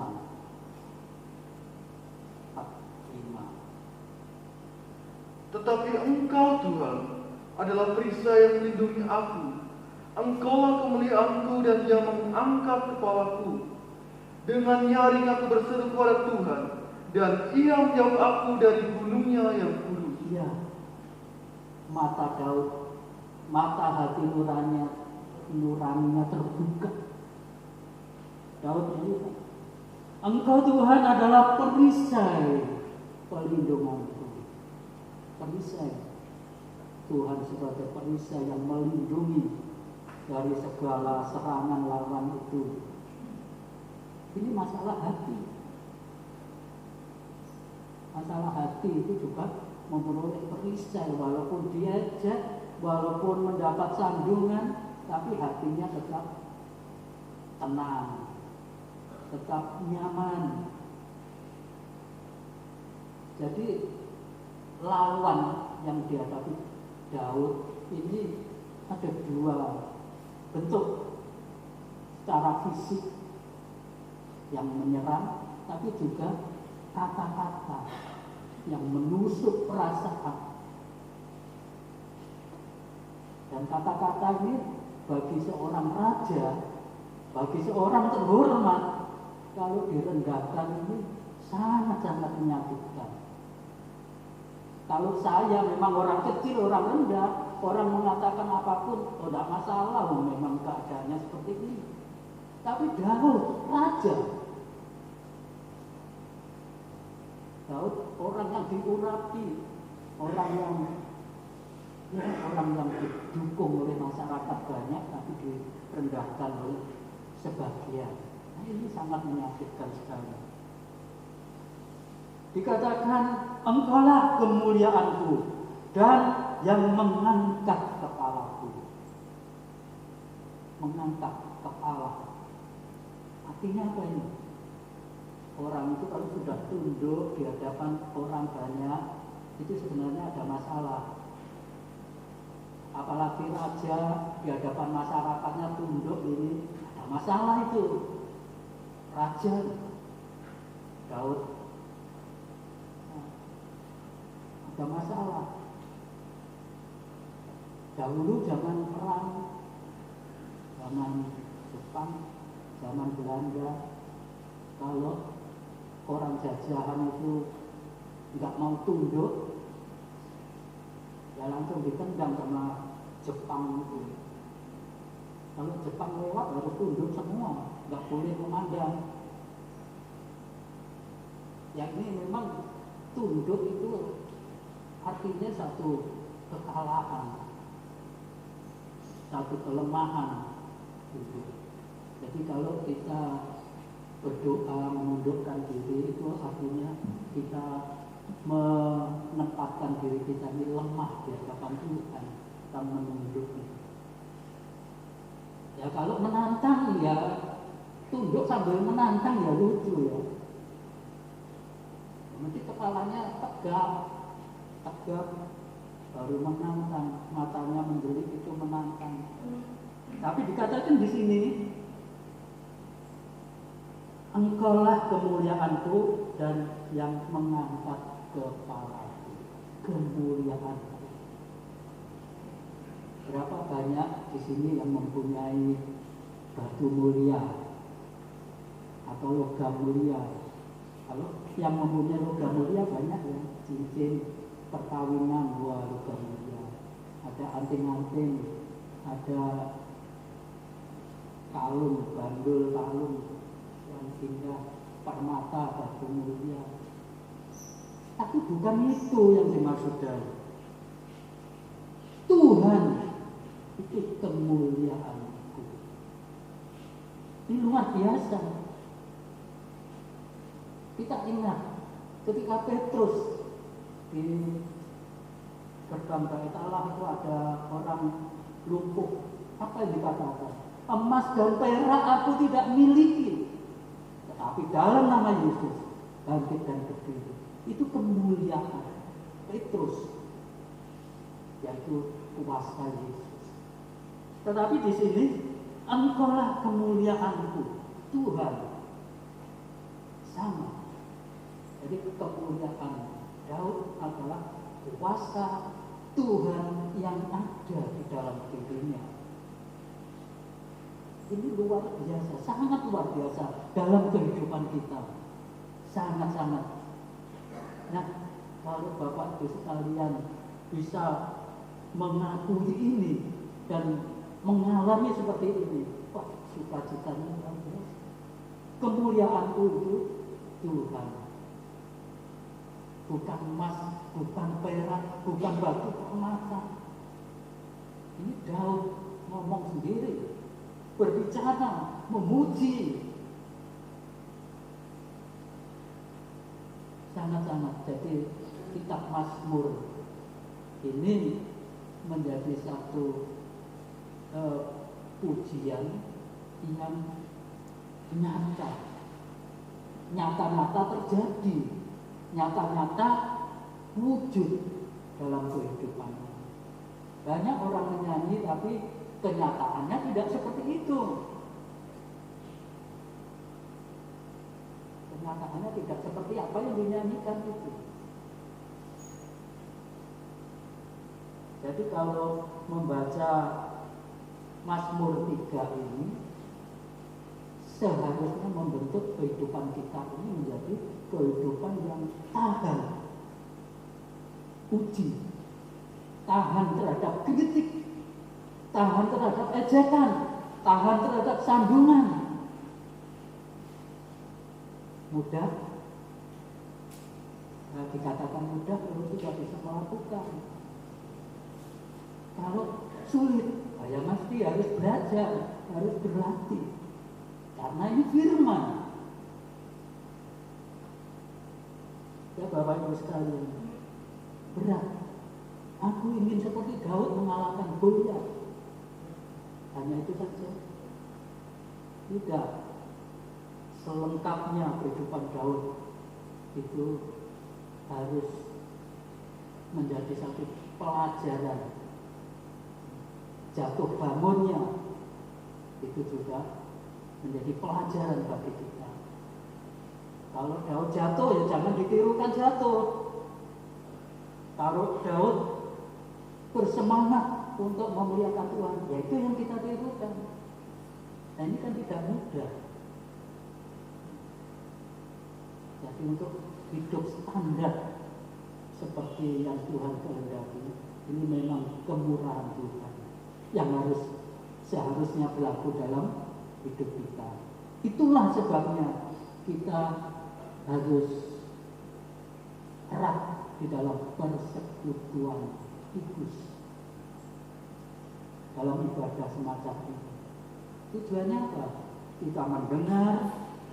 4, 5. Tetapi Engkau Tuhan adalah perisai yang melindungi aku. Engkaulah kemuliaanku dan yang mengangkat kepalaku. Dengan nyaring aku berseru kepada Tuhan, dan Ia menjauh aku dari gunungnya yang kudus. Iya, mata Daud, mata hati nuraninya terbuka. Daud melihat, Engkau Tuhan adalah perisai pelindunganku. Perisai, Tuhan sebagai perisai yang melindungi dari segala serangan lawan itu. Ini masalah hati. Masalah hati itu juga memperoleh perisai, walaupun walaupun mendapat sandungan, tapi hatinya tetap tenang, tetap nyaman. Jadi lawan yang dihadapi Daud ini ada 2 bentuk. Secara fisik yang menyerang, tapi juga kata-kata yang menusuk perasaan. Dan kata-kata ini bagi seorang raja, bagi seorang terhormat, kalau direndahkan ini sangat-sangat menyakitkan. Kalau saya memang orang kecil, orang rendah, orang mengatakan apapun, oh tidak masalah, memang keadaannya seperti ini. Tapi Daud, raja, Daud orang yang diurapi, orang yang didukung oleh masyarakat banyak, tapi direndahkan oleh sebagian. Nah, ini sangat menyakitkan sekali. Dikatakan, Engkaulah kemuliaanku dan yang mengangkat kepalaku. Mengangkat kepala. Artinya apa ini? Orang itu kalau sudah tunduk di hadapan orang banyak, itu sebenarnya ada masalah. Apalagi raja di hadapan masyarakatnya tunduk, ini ada masalah itu. Raja. Daud ada masalah. Dahulu zaman perang, zaman Jepang, zaman Belanda, kalau orang jajahan itu nggak mau tunduk, ya langsung ditendang sama Jepang itu. Kalau Jepang lewat harus tunduk semua, nggak boleh memandang. Ya ini memang tunduk itu artinya satu kekalahan, satu kelemahan. Jadi kalau kita berdoa menundukkan diri itu artinya kita menempatkan diri kita ini lemah di hadapan Tuhan, kita menunduk. Ya kalau menantang ya tunduk sambil menantang ya lucu ya. Nanti kepalanya tegak baru menantang, matanya mendelik itu menantang. Tapi dikatakan di sini, engkaulah kemuliaanku dan yang mengangkat kepalaku, kemuliaanku. Berapa banyak di sini yang mempunyai batu mulia atau logam mulia? Kalau yang mempunyai logam mulia banyak ya, cincin perkawinan, logam mulia. Ada anting-anting, ada kalung, bandul kalung yang indah, permata, batu mulia. Tapi bukan itu yang dimaksud dari Tuhan. Itu kemuliaanku. Ini luar biasa. Kita ingat ketika Petrus di gerbang Bait Allah itu ada orang lumpuh. Apa yang dikatakan? Emas dan perak aku tidak miliki, tetapi dalam nama Yesus bangkit dan berdiri. Itu kemuliaan Petrus, yaitu kuasa Yesus. Tetapi di sini engkaulah kemuliaanku, Tuhan. Sama. Jadi kemuliaan Daud adalah kuasa Tuhan yang ada di dalam dirinya. Ini luar biasa, sangat luar biasa dalam kehidupan kita. Sangat-sangat. Nah, kalau Bapak Ibu sekalian bisa mengakui ini dan mengalami seperti ini, wah, sukacitanya luar biasa. Kemuliaanku itu Tuhan. Bukan emas, bukan perak, bukan batu permata. Ini Daud ngomong sendiri, berbicara, memuji. Sangat-sangat. Jadi kitab Mazmur ini menjadi satu pujian yang nyata-nyata terjadi, nyata-nyata wujud dalam kehidupannya. Banyak orang menyanyi tapi kenyataannya tidak seperti itu. Kenyataannya tidak seperti apa yang dinyanyikan itu. Jadi kalau membaca Mazmur 3 ini seharusnya membentuk kehidupan kita ini menjadi kehidupan yang tahan uji, tahan terhadap kritik, tahan terhadap ejekan, tahan terhadap sandungan. Mudah, dikatakan mudah kalau tidak bisa melakukan. Kalau sulit, ya mesti harus belajar, harus berlatih. Karena ini firman. Ya Bapak Ibu sekalian, berat. Aku ingin seperti Daud mengalahkan Goliat. Hanya itu saja. Tidak. Selengkapnya kehidupan Daud itu harus menjadi satu pelajaran. Jatuh bangunnya itu juga menjadi pelajaran bagi kita. Kalau Daud jatuh ya jangan ditirukan jatuh. Kalau Daud bersemangat untuk memuliakan Tuhan, ya itu yang kita tirukan. Nah ini kan tidak mudah. Jadi untuk hidup standar seperti yang Tuhan kehendaki, ini memang kemurahan Tuhan yang seharusnya berlaku dalam hidup kita. Itulah sebabnya kita harus erat di dalam persekutuan kudus dalam ibadah semacam ini. Tujuannya apa? Kita mendengar,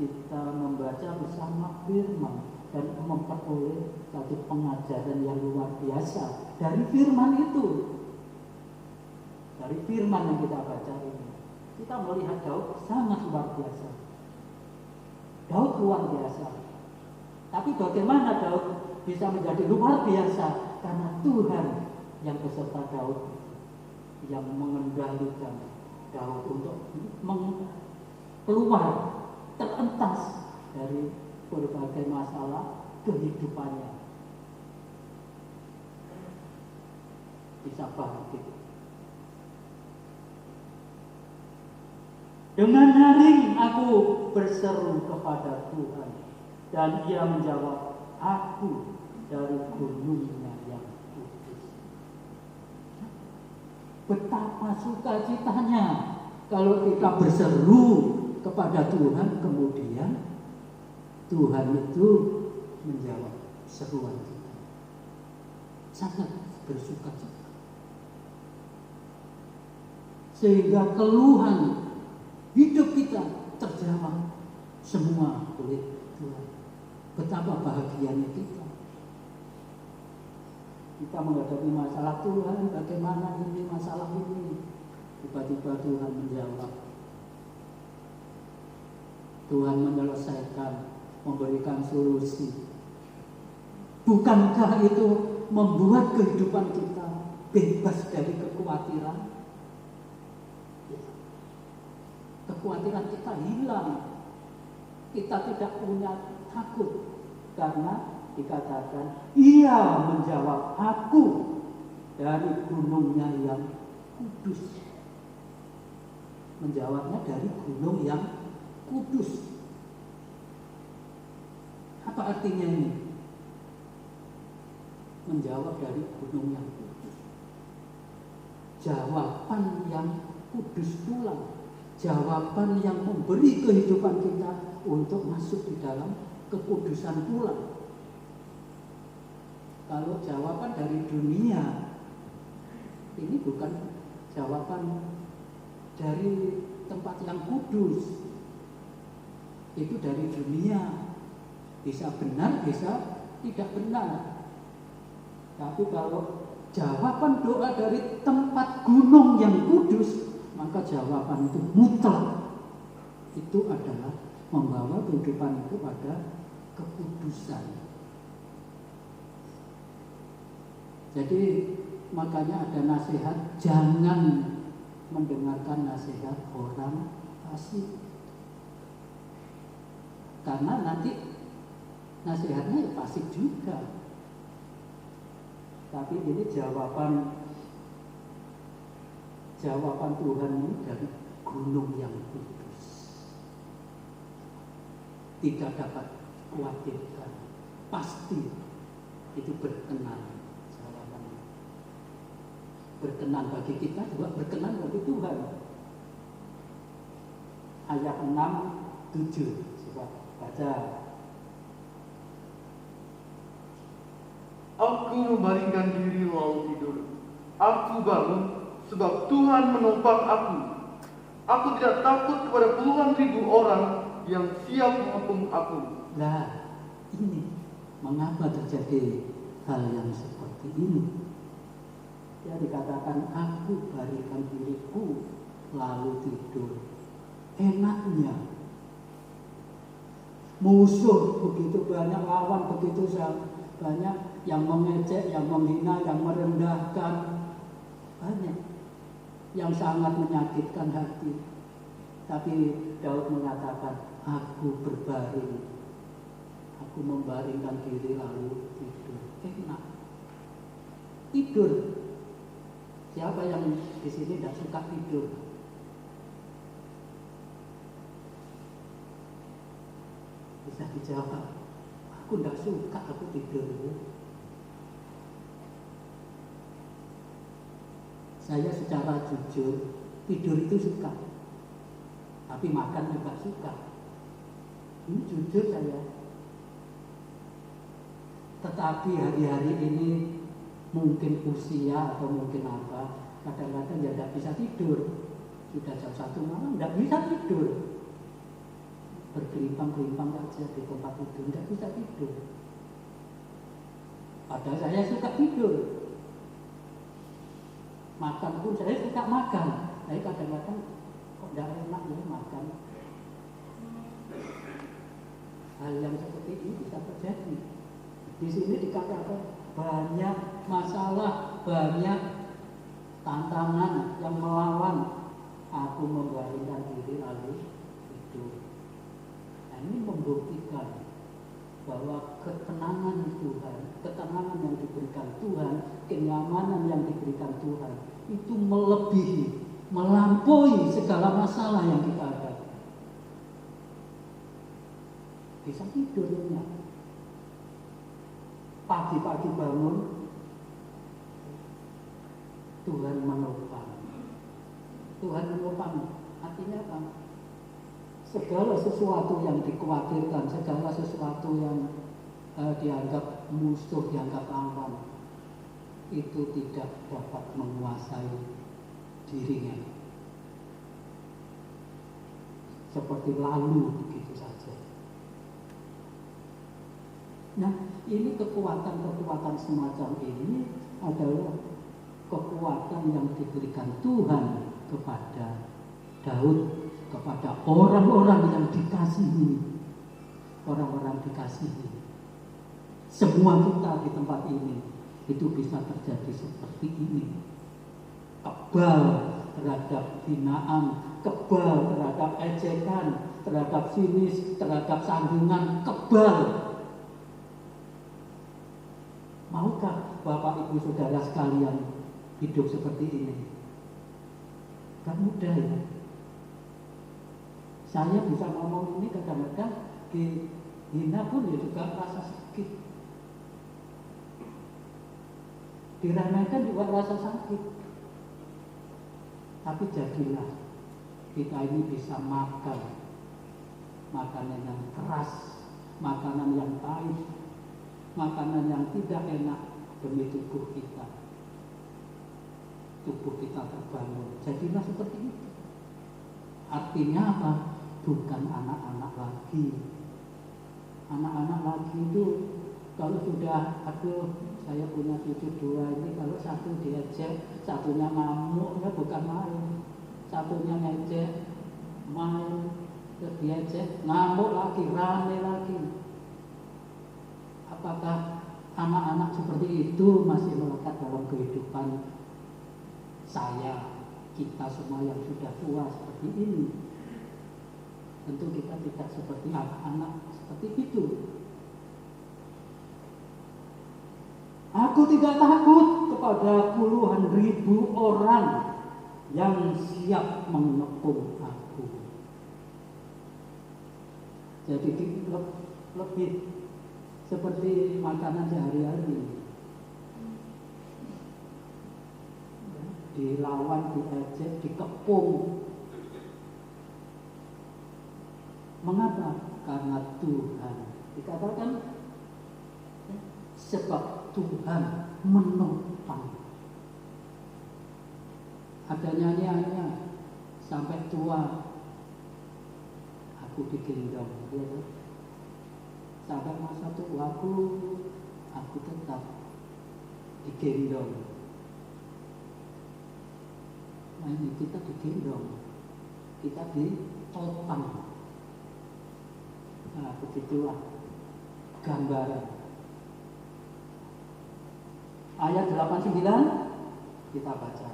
kita membaca bersama firman dan memperoleh satu pengajaran yang luar biasa dari firman itu. Dari firman yang kita baca ini, kita melihat Daud sangat luar biasa. Daud luar biasa. Tapi bagaimana Daud bisa menjadi luar biasa? Karena Tuhan yang beserta Daud, yang mengendalikan Daud untuk keluar terentas dari berbagai masalah kehidupannya, bisa bangkit. Dengan nyaring aku berseru kepada Tuhan, dan Ia menjawab aku dari gunungnya yang kudus. Betapa sukacitanya kalau kita berseru kepada Tuhan, kemudian Tuhan itu menjawab seruan kita. Sangat bersukacita. Sehingga keluhan hidup kita terjawab semua oleh Tuhan. Betapa bahagianya kita. Kita menghadapi masalah, Tuhan bagaimana ini masalah ini. Tiba-tiba Tuhan menjawab. Tuhan menyelesaikan, memberikan solusi. Bukankah itu membuat kehidupan kita bebas dari kekhawatiran? Kekhawatiran kita hilang. Kita tidak punya takut karena dikatakan Ia menjawab aku dari gunungnya yang kudus. Menjawabnya dari gunung yang kudus. Apa artinya ini? Menjawab dari gunung yang kudus. Jawaban yang kudus pula. Jawaban yang memberi kehidupan kita untuk masuk di dalam kekudusan pula. Kalau jawaban dari dunia, ini bukan jawaban dari tempat yang kudus. Itu dari dunia. Bisa benar, bisa tidak benar. Tapi kalau jawaban doa dari tempat gunung yang kudus, maka jawaban itu mutlak. Itu adalah membawa kehidupan itu pada kekudusan. Jadi makanya ada nasihat, jangan mendengarkan nasihat orang fasik. Karena nanti nasihatnya fasik juga. Tapi ini jawaban Tuhan ini dari gunung yang kudus. Tidak dapat khawatirkan. Pasti itu berkenan. Jawabannya berkenan bagi kita, juga berkenan bagi Tuhan. Ayat 6-7. Coba baca. Aku membaringkan diri lalu tidur. Aku bangun sebab Tuhan menopang aku. Aku tidak takut kepada puluhan ribu orang yang siap mengepung aku. Nah, ini mengapa terjadi hal yang seperti ini? Ya dikatakan aku baringkan diriku lalu tidur. Enaknya musuh begitu banyak, lawan begitu banyak, yang mengejek, yang menghina, yang merendahkan, banyak yang sangat menyakitkan hati. Tapi Daud mengatakan, aku berbaring Aku membaringkan diri lalu tidur. Enak. Tidur. Siapa yang di sini tidak suka tidur? Bisa dijawab. Aku tidak suka aku tidur. Saya secara jujur tidur itu suka, tapi makan juga suka. Ini jujur saya. Tetapi hari-hari ini mungkin usia atau mungkin apa, kadang-kadang ya tidak bisa tidur. Sudah jam 1 malam tidak bisa tidur. Bergelimpang-gelimpang saja di tempat tidur, tidak bisa tidur. Padahal saya suka tidur. Makan pun saya suka makan. Tapi kadang-kadang kok tidak enak ya makan. Hal yang seperti ini bisa terjadi. Di sini dikatakan banyak masalah, banyak tantangan yang melawan. Aku membaringkan diri lalu tidur. Nah, ini membuktikan bahwa ketenangan Tuhan, ketenangan yang diberikan Tuhan, kenyamanan yang diberikan Tuhan itu melebihi, melampaui segala masalah yang kita hadapi. Bisa tidurnya. Pagi-pagi bangun, Tuhan menopang. Tuhan menopang. Artinya apa? Segala sesuatu yang dikhawatirkan, segala sesuatu yang dianggap musuh, dianggap lawan, itu tidak dapat menguasai dirinya. Seperti lalu begitu saja. Nah, ini kekuatan-kekuatan semacam ini adalah kekuatan yang diberikan Tuhan kepada Daud, kepada orang-orang yang dikasihi, orang-orang dikasihi. Semua kita di tempat ini itu bisa terjadi seperti ini. Kebal terhadap hinaan, kebal terhadap ejekan, terhadap sinis, terhadap sandungan, kebal. Maukah Bapak Ibu Saudara sekalian hidup seperti ini? Gak mudah ya. Saya bisa ngomong ini kadang-kadang dihina pun ya juga rasa sakit. Diremehkan juga rasa sakit. Tapi jadilah kita ini bisa makan makanan yang keras, makanan yang pahit, makanan yang tidak enak demi tubuh kita. Tubuh kita terbangun. Jadilah seperti itu. Artinya apa? Bukan anak-anak lagi. Anak-anak lagi itu kalau sudah, aduh saya punya cucu 2 ini, kalau satu diejek, satunya ngamuk, ya bukan main. Satunya ngejek, main, terus diejek, ngamuk lagi, rame lagi. Apakah anak-anak seperti itu masih melekat dalam kehidupan saya, kita semua yang sudah tua seperti ini? Tentu kita tidak seperti anak-anak seperti itu. Aku tidak takut kepada puluhan ribu orang yang siap mengepung aku. Jadi lebih seperti makanan sehari-hari. Dilawan, diejek, dikepung. Mengapa? Karena Tuhan. Dikatakan sebab Tuhan menopang. Ada nyanyiannya, sampai tua aku digendong. Sampai masa tuaku aku tetap digendong. Nah ini kita digendong, kita ditopang. Nah begitulah gambaran. Ayat 89 kita baca.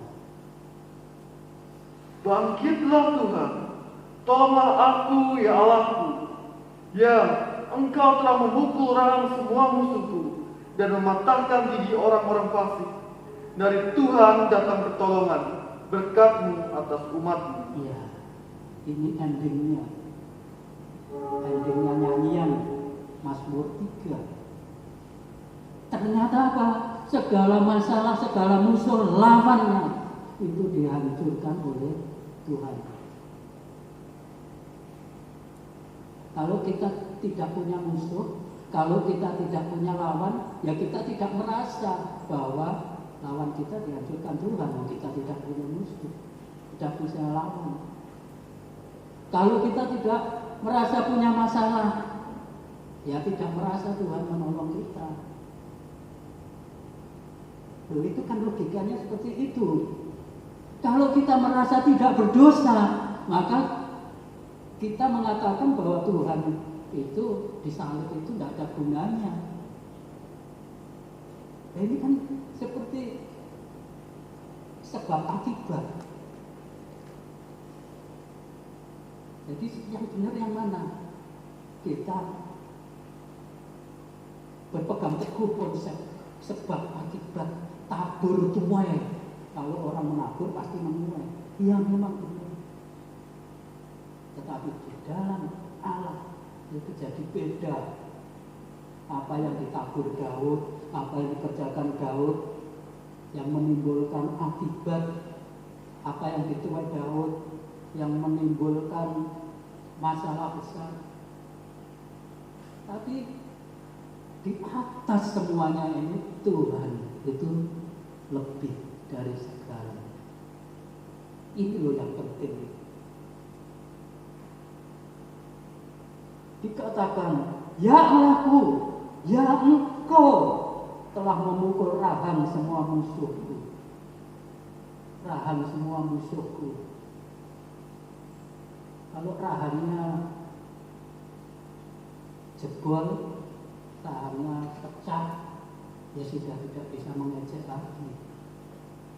Bangkitlah Tuhan, tolonglah aku ya Allahku. Ya, Engkau telah memukul rahang semua musuhku dan mematahkan gigi orang-orang fasik. Dari Tuhan datang pertolongan, berkat-Mu atas umat-Mu. Iya, ini endingnya nyanyian Mazmur 3. Ternyata apa? Segala masalah, segala musuh lawannya itu dihancurkan oleh Tuhan. Kalau kita tidak punya musuh, kalau kita tidak punya lawan, ya kita tidak merasa bahwa lawan kita dihancurkan Tuhan. Kita tidak punya musuh, tidak bisa lawan. Kalau kita tidak merasa punya masalah, ya tidak merasa Tuhan menolong kita. Loh, itu kan logikanya seperti itu. Kalau kita merasa tidak berdosa, maka kita mengatakan bahwa Tuhan itu disalib itu tidak ada gunanya. Nah, ini kan seperti sebab akibat. Jadi yang benar yang mana? Kita berpegang teguh konsep sebab akibat, tabur tuai. Kalau orang menabur pasti menuai. Iya memang benar. Tetapi di dalam Allah itu jadi beda. Apa yang ditabur Daud, apa yang dikerjakan Daud, yang menimbulkan akibat, apa yang dituai Daud, yang menimbulkan masalah besar. Tapi di atas semuanya ini Tuhan itu lebih dari segala. Ini loh yang penting. Dikatakan, ya Allahku, ya Engkau telah memukul rahang semua musuhku. Rahang semua musuhku. Kalau rahangnya jebol, rahangnya pecah, ya sudah tidak bisa mengejek lagi,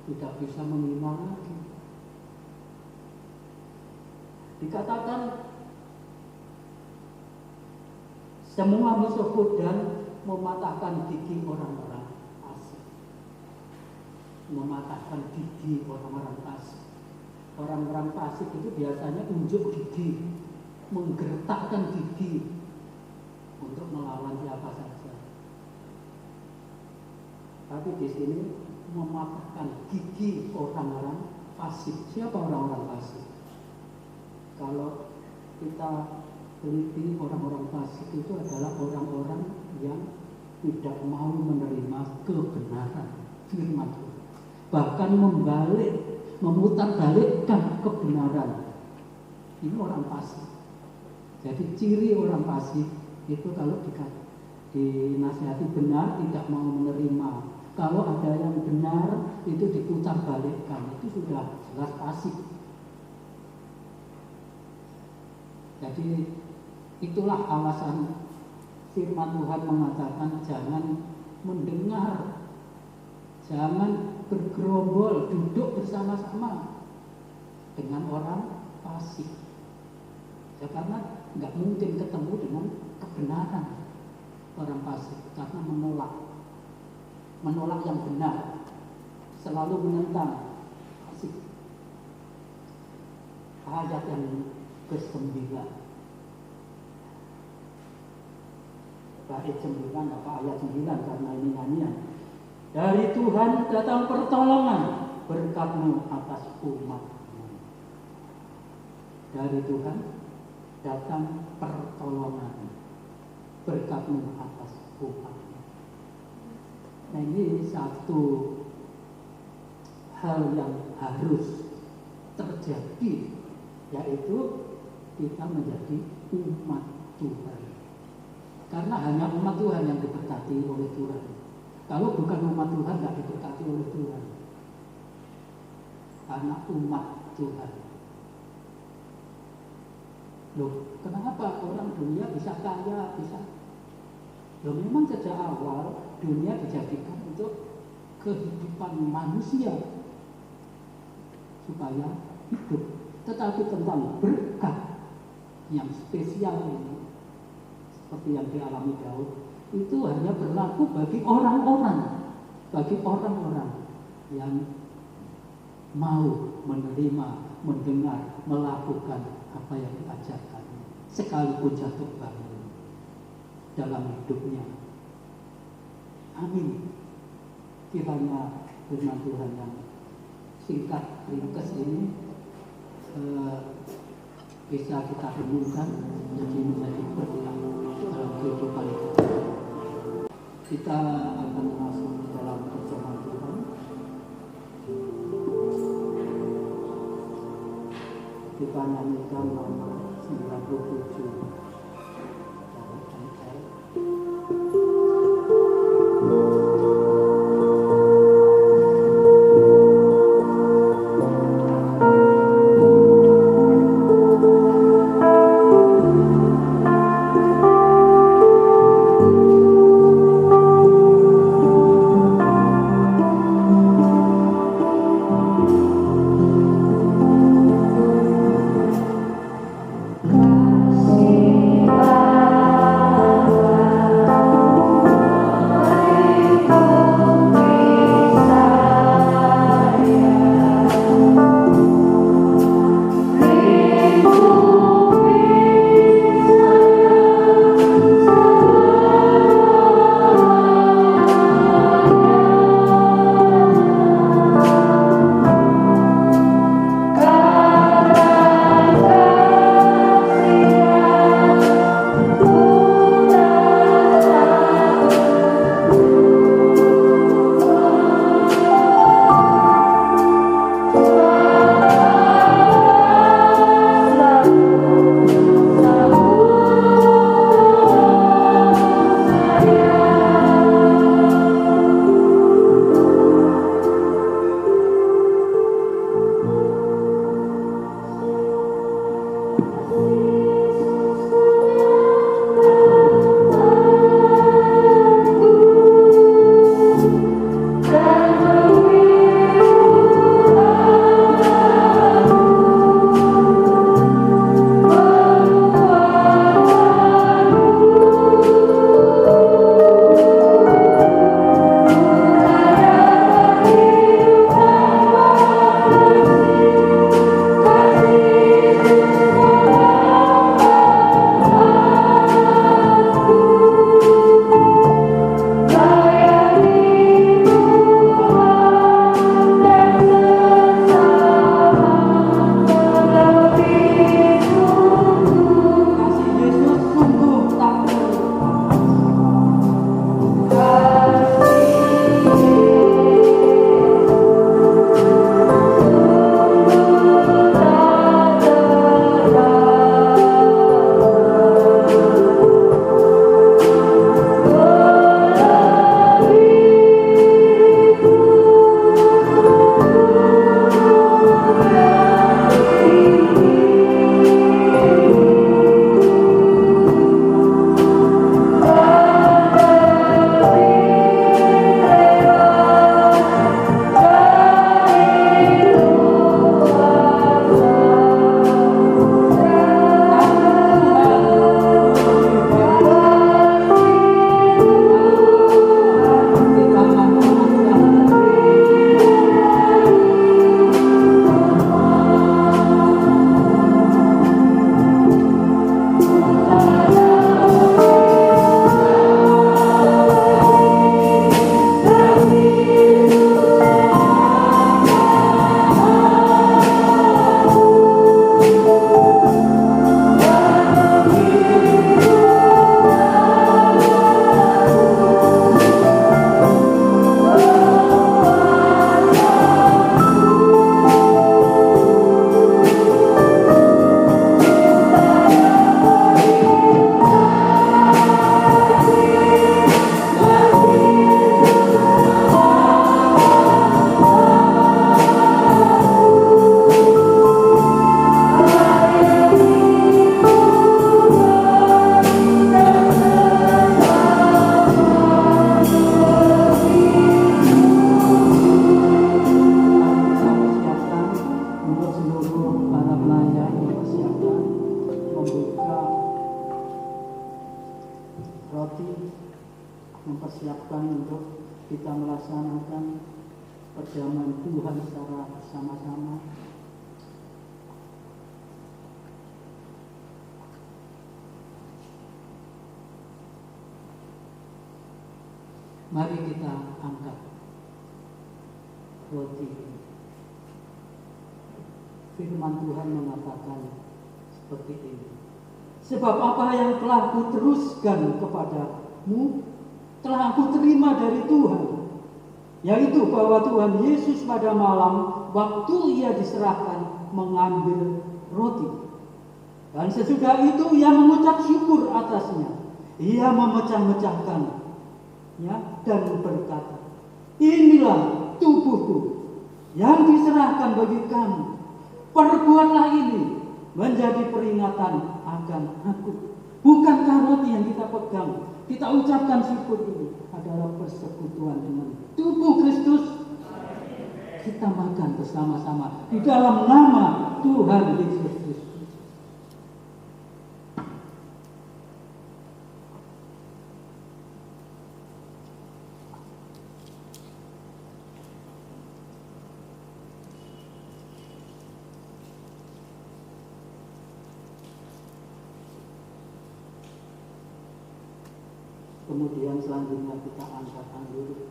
tidak bisa menghina lagi. Dikatakan semua musuhku dan mematahkan gigi orang-orang fasik. Mematahkan gigi orang-orang fasik. Orang-orang fasik itu biasanya unjuk gigi, menggertakkan gigi untuk melawan siapa saja. Tapi di sini mematahkan gigi orang-orang fasik. Siapa orang-orang fasik? Kalau kita teliti, orang-orang fasik itu adalah orang-orang yang tidak mau menerima kebenaran firman Tuhan, bahkan memutarbalikkan kebenaran. Ini orang fasik. Jadi ciri orang fasik itu kalau dinasihati benar tidak mau menerima. Kalau ada yang benar itu diputarbalikkan, itu sudah jelas fasik. Jadi itulah alasan firman Tuhan mengatakan jangan mendengar, jangan bergerombol, duduk bersama-sama dengan orang fasik. Ya, karena nggak mungkin ketemu dengan kebenaran orang fasik, karena menolak yang benar, selalu menentang fasik. Ayat yang ke-9, bait 9 apa ayat 9, karena ini nyanyian. Dari Tuhan datang pertolongan, berkat-Mu atas umat-Mu. Dari Tuhan datang pertolongan, berkat-Mu atas umat-Mu. Nah, ini satu hal yang harus terjadi, yaitu kita menjadi umat Tuhan. Karena hanya umat Tuhan yang diberkati oleh Tuhan. Kalau bukan umat Tuhan, tidak diberkati oleh Tuhan. Karena umat Tuhan. Loh, kenapa orang dunia bisa kaya, bisa? Loh, memang sejak awal dunia dijadikan untuk kehidupan manusia supaya hidup. Tetapi tentang berkat yang spesial ini, seperti yang dialami Daud, itu hanya berlaku bagi orang-orang yang mau menerima, mendengar, melakukan apa yang diajarkan, sekalipun jatuh bangun dalam hidupnya. Amin. Kiranya firman Tuhan yang singkat ringkas ini bisa kita renungkan menjadi berkat dalam kehidupan kita. Kita akan masuk dalam perjamuan Tuhan. Kita nyanyikan nomor 97 dari NL. Kasih untuk kita melaksanakan perjamuan Tuhan secara bersama-sama. Mari kita angkat roti. Firman Tuhan mengatakan seperti ini. Sebab apa yang telah kuteruskan kepadamu telah aku terima dari Tuhan, yaitu bahwa Tuhan Yesus pada malam waktu ia diserahkan mengambil roti, dan sesudah itu ia mengucap syukur atasnya. Ia memecah-mecahkan dan berkata, inilah tubuhku yang diserahkan bagi kamu. Perbuatlah ini menjadi peringatan akan aku. Bukankah roti yang kita pegang, kita ucapkan syukur ini adalah persekutuan dengan tubuh Kristus? Kita makan bersama-sama di dalam nama Tuhan Yesus Kristus. Kemudian selanjutnya kita angkat anggur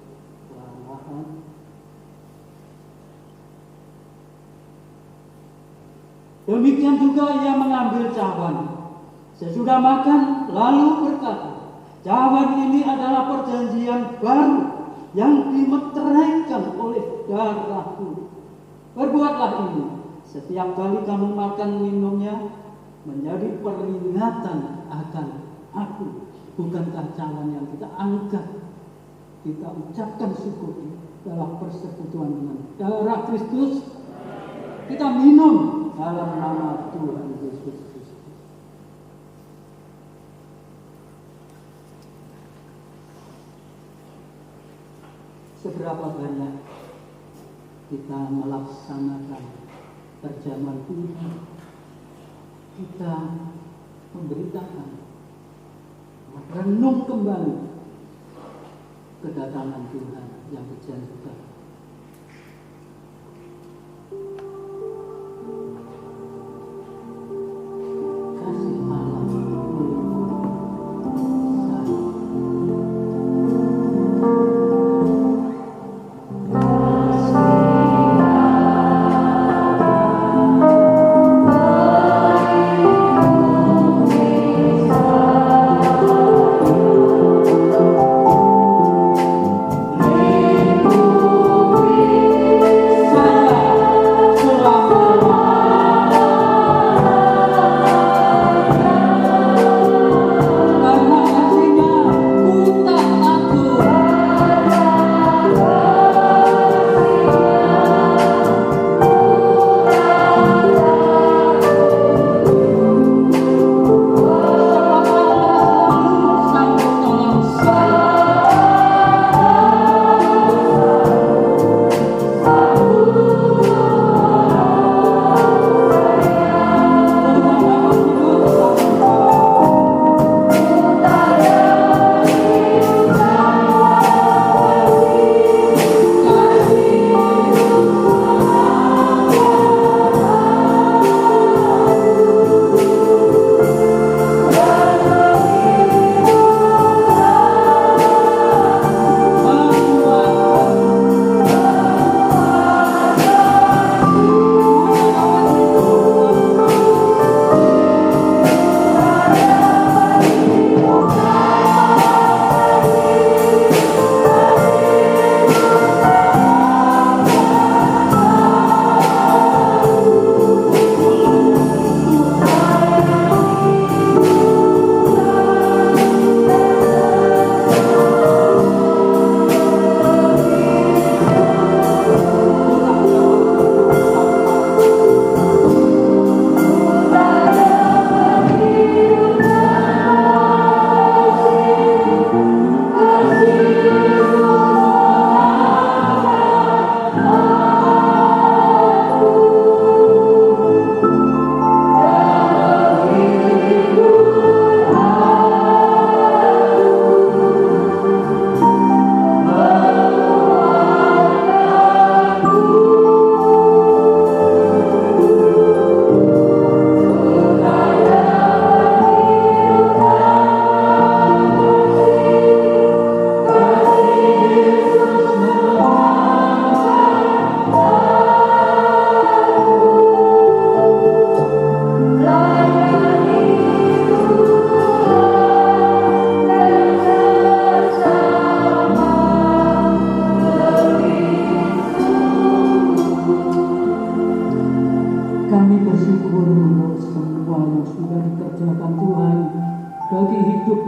perlahan. Demikian juga ia mengambil cawan. Sesudah makan lalu berkata, cawan ini adalah perjanjian baru yang dimeteraikan oleh darahku. Perbuatlah ini setiap kali kamu makan minumnya menjadi peringatan akan aku. Bukankah cawan yang kita angkat, kita ucapkan syukur ini dalam persekutuan dengan darah Kristus? Kita minum dalam nama Tuhan Yesus Kristus. Seberapa banyak kita melaksanakan perjamuan Tuhan, kita memberitakan, renung kembali kedatangan Tuhan yang dijanjikan. Kasih Allah meliputi saya. Lepo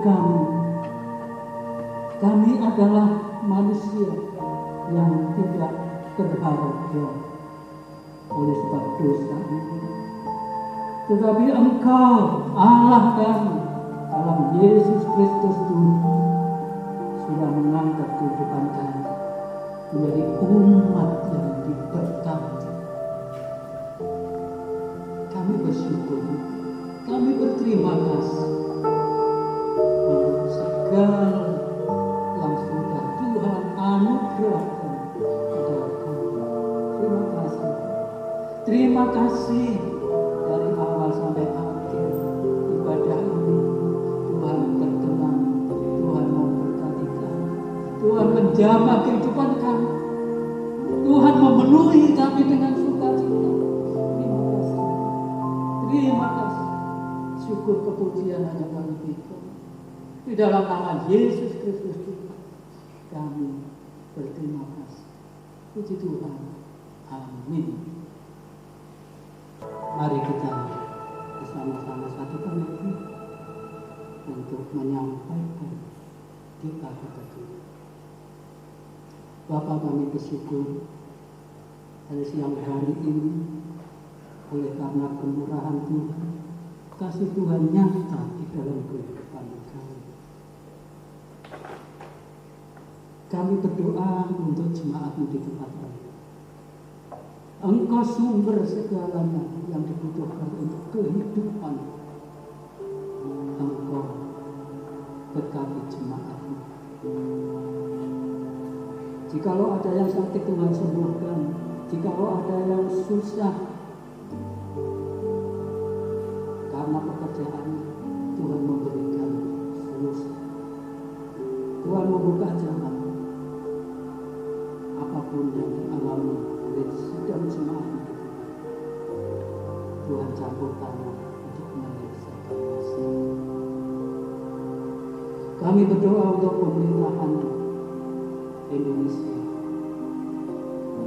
kami. Kami adalah manusia yang tidak berharga oleh sebab dosa ini. Tetapi Engkau, Allah kami, dalam Yesus Kristus Tuhan, sudah mengangkat kehidupan kami menjadi umat yang diberkati. Kami bersyukur, kami berterima kasih untuk segala yang sudah Tuhan anugerahkan kepada kami. Terima kasih. Terima kasih dari awal sampai akhir ibadah ini. Tuhan berkenan, Tuhan memberkati kami, Tuhan menjamah kehidupan kami, Tuhan memenuhi kami dengan sukacita. Terima kasih. Terima kasih. Syukur kepujian hanya bagi kita. Di dalam nama Yesus Kristus kami berterima kasih. Puji Tuhan. Amin. Mari kita bersama-sama satukan hati untuk menyampaikan kita kepada Tuhan. Bapa, kami bersyukur pada siang hari ini oleh karena kemurahan Tuhan, kasih Tuhan nyata di dalam kehidupan kami. Kami berdoa untuk jemaat-Mu di tempat ini. Engkau sumber segalanya yang dibutuhkan untuk kehidupan. Engkau berkati jemaat-Mu. Jikalau ada yang sakit, Tuhan sembuhkan. Jikalau ada yang susah karena pekerjaan, Tuhan memberikan solusi. Tuhan membuka jalan. Apapun yang dialami oleh sedang jemaat itu, Tuhan campur tangan untuk menyelesaikan masalah. Kami berdoa untuk pemerintahan Indonesia,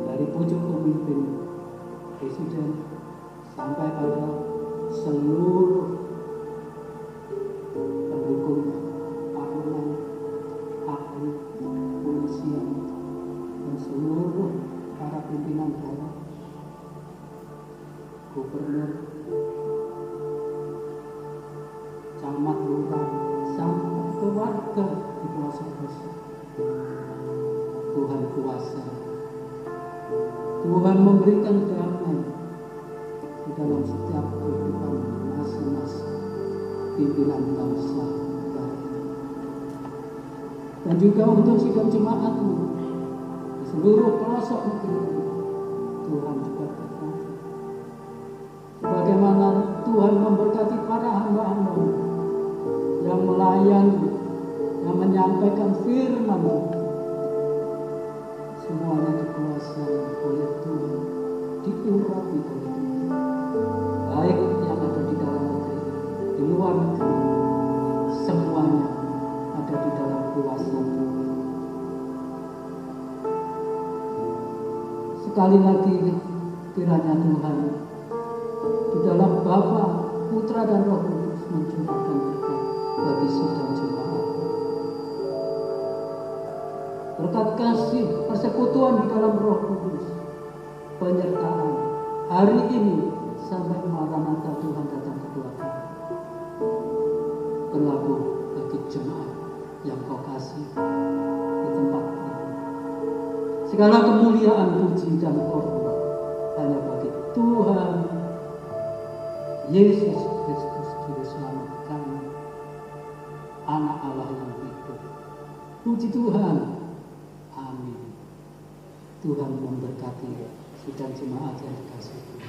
dari pucuk pemimpin Presiden sampai pada seluruh pendukungnya, parlemen, hakim, polisian, dan seluruh para pimpinan daerah, gubernur, camat, lurah, sampai ke warga di pelosok-pelosok. Tuhan kuasa. Tuhan memberikan damai di dalam setiap kehidupan masing-masing pimpinan bangsa negara ini. Dan juga untuk sidang jemaat-Mu di seluruh pelosok negeri, Tuhan juga berkati. Sebagaimana Tuhan memberkati para hamba-Hamba yang melayani, yang menyampaikan firman-Mu, semuanya dikuasai oleh Tuhan, diurapi oleh Tuhan, baik yang ada di dalam negeri, di luar negeri, semuanya ada di dalam kuasa Tuhan. Sekali lagi kiranya Tuhan di dalam Bapa, Putra dan Roh Kudus mencurahkan berkat bagi sidang jemaat. Berkat kasih, persekutuan di dalam Roh Kudus, penyertaan hari ini sampai Maranatha Tuhan datang kedua kali, berlaku bagi jemaat yang Kau kasih di tempat ini. Segala kemuliaan, puji dan hormat hanya bagi Tuhan Yesus Kristus Juru Selamat kami, Anak Allah yang hidup. Puji Tuhan. Amin. Tuhan memberkati sidang jemaat yang dikasihi.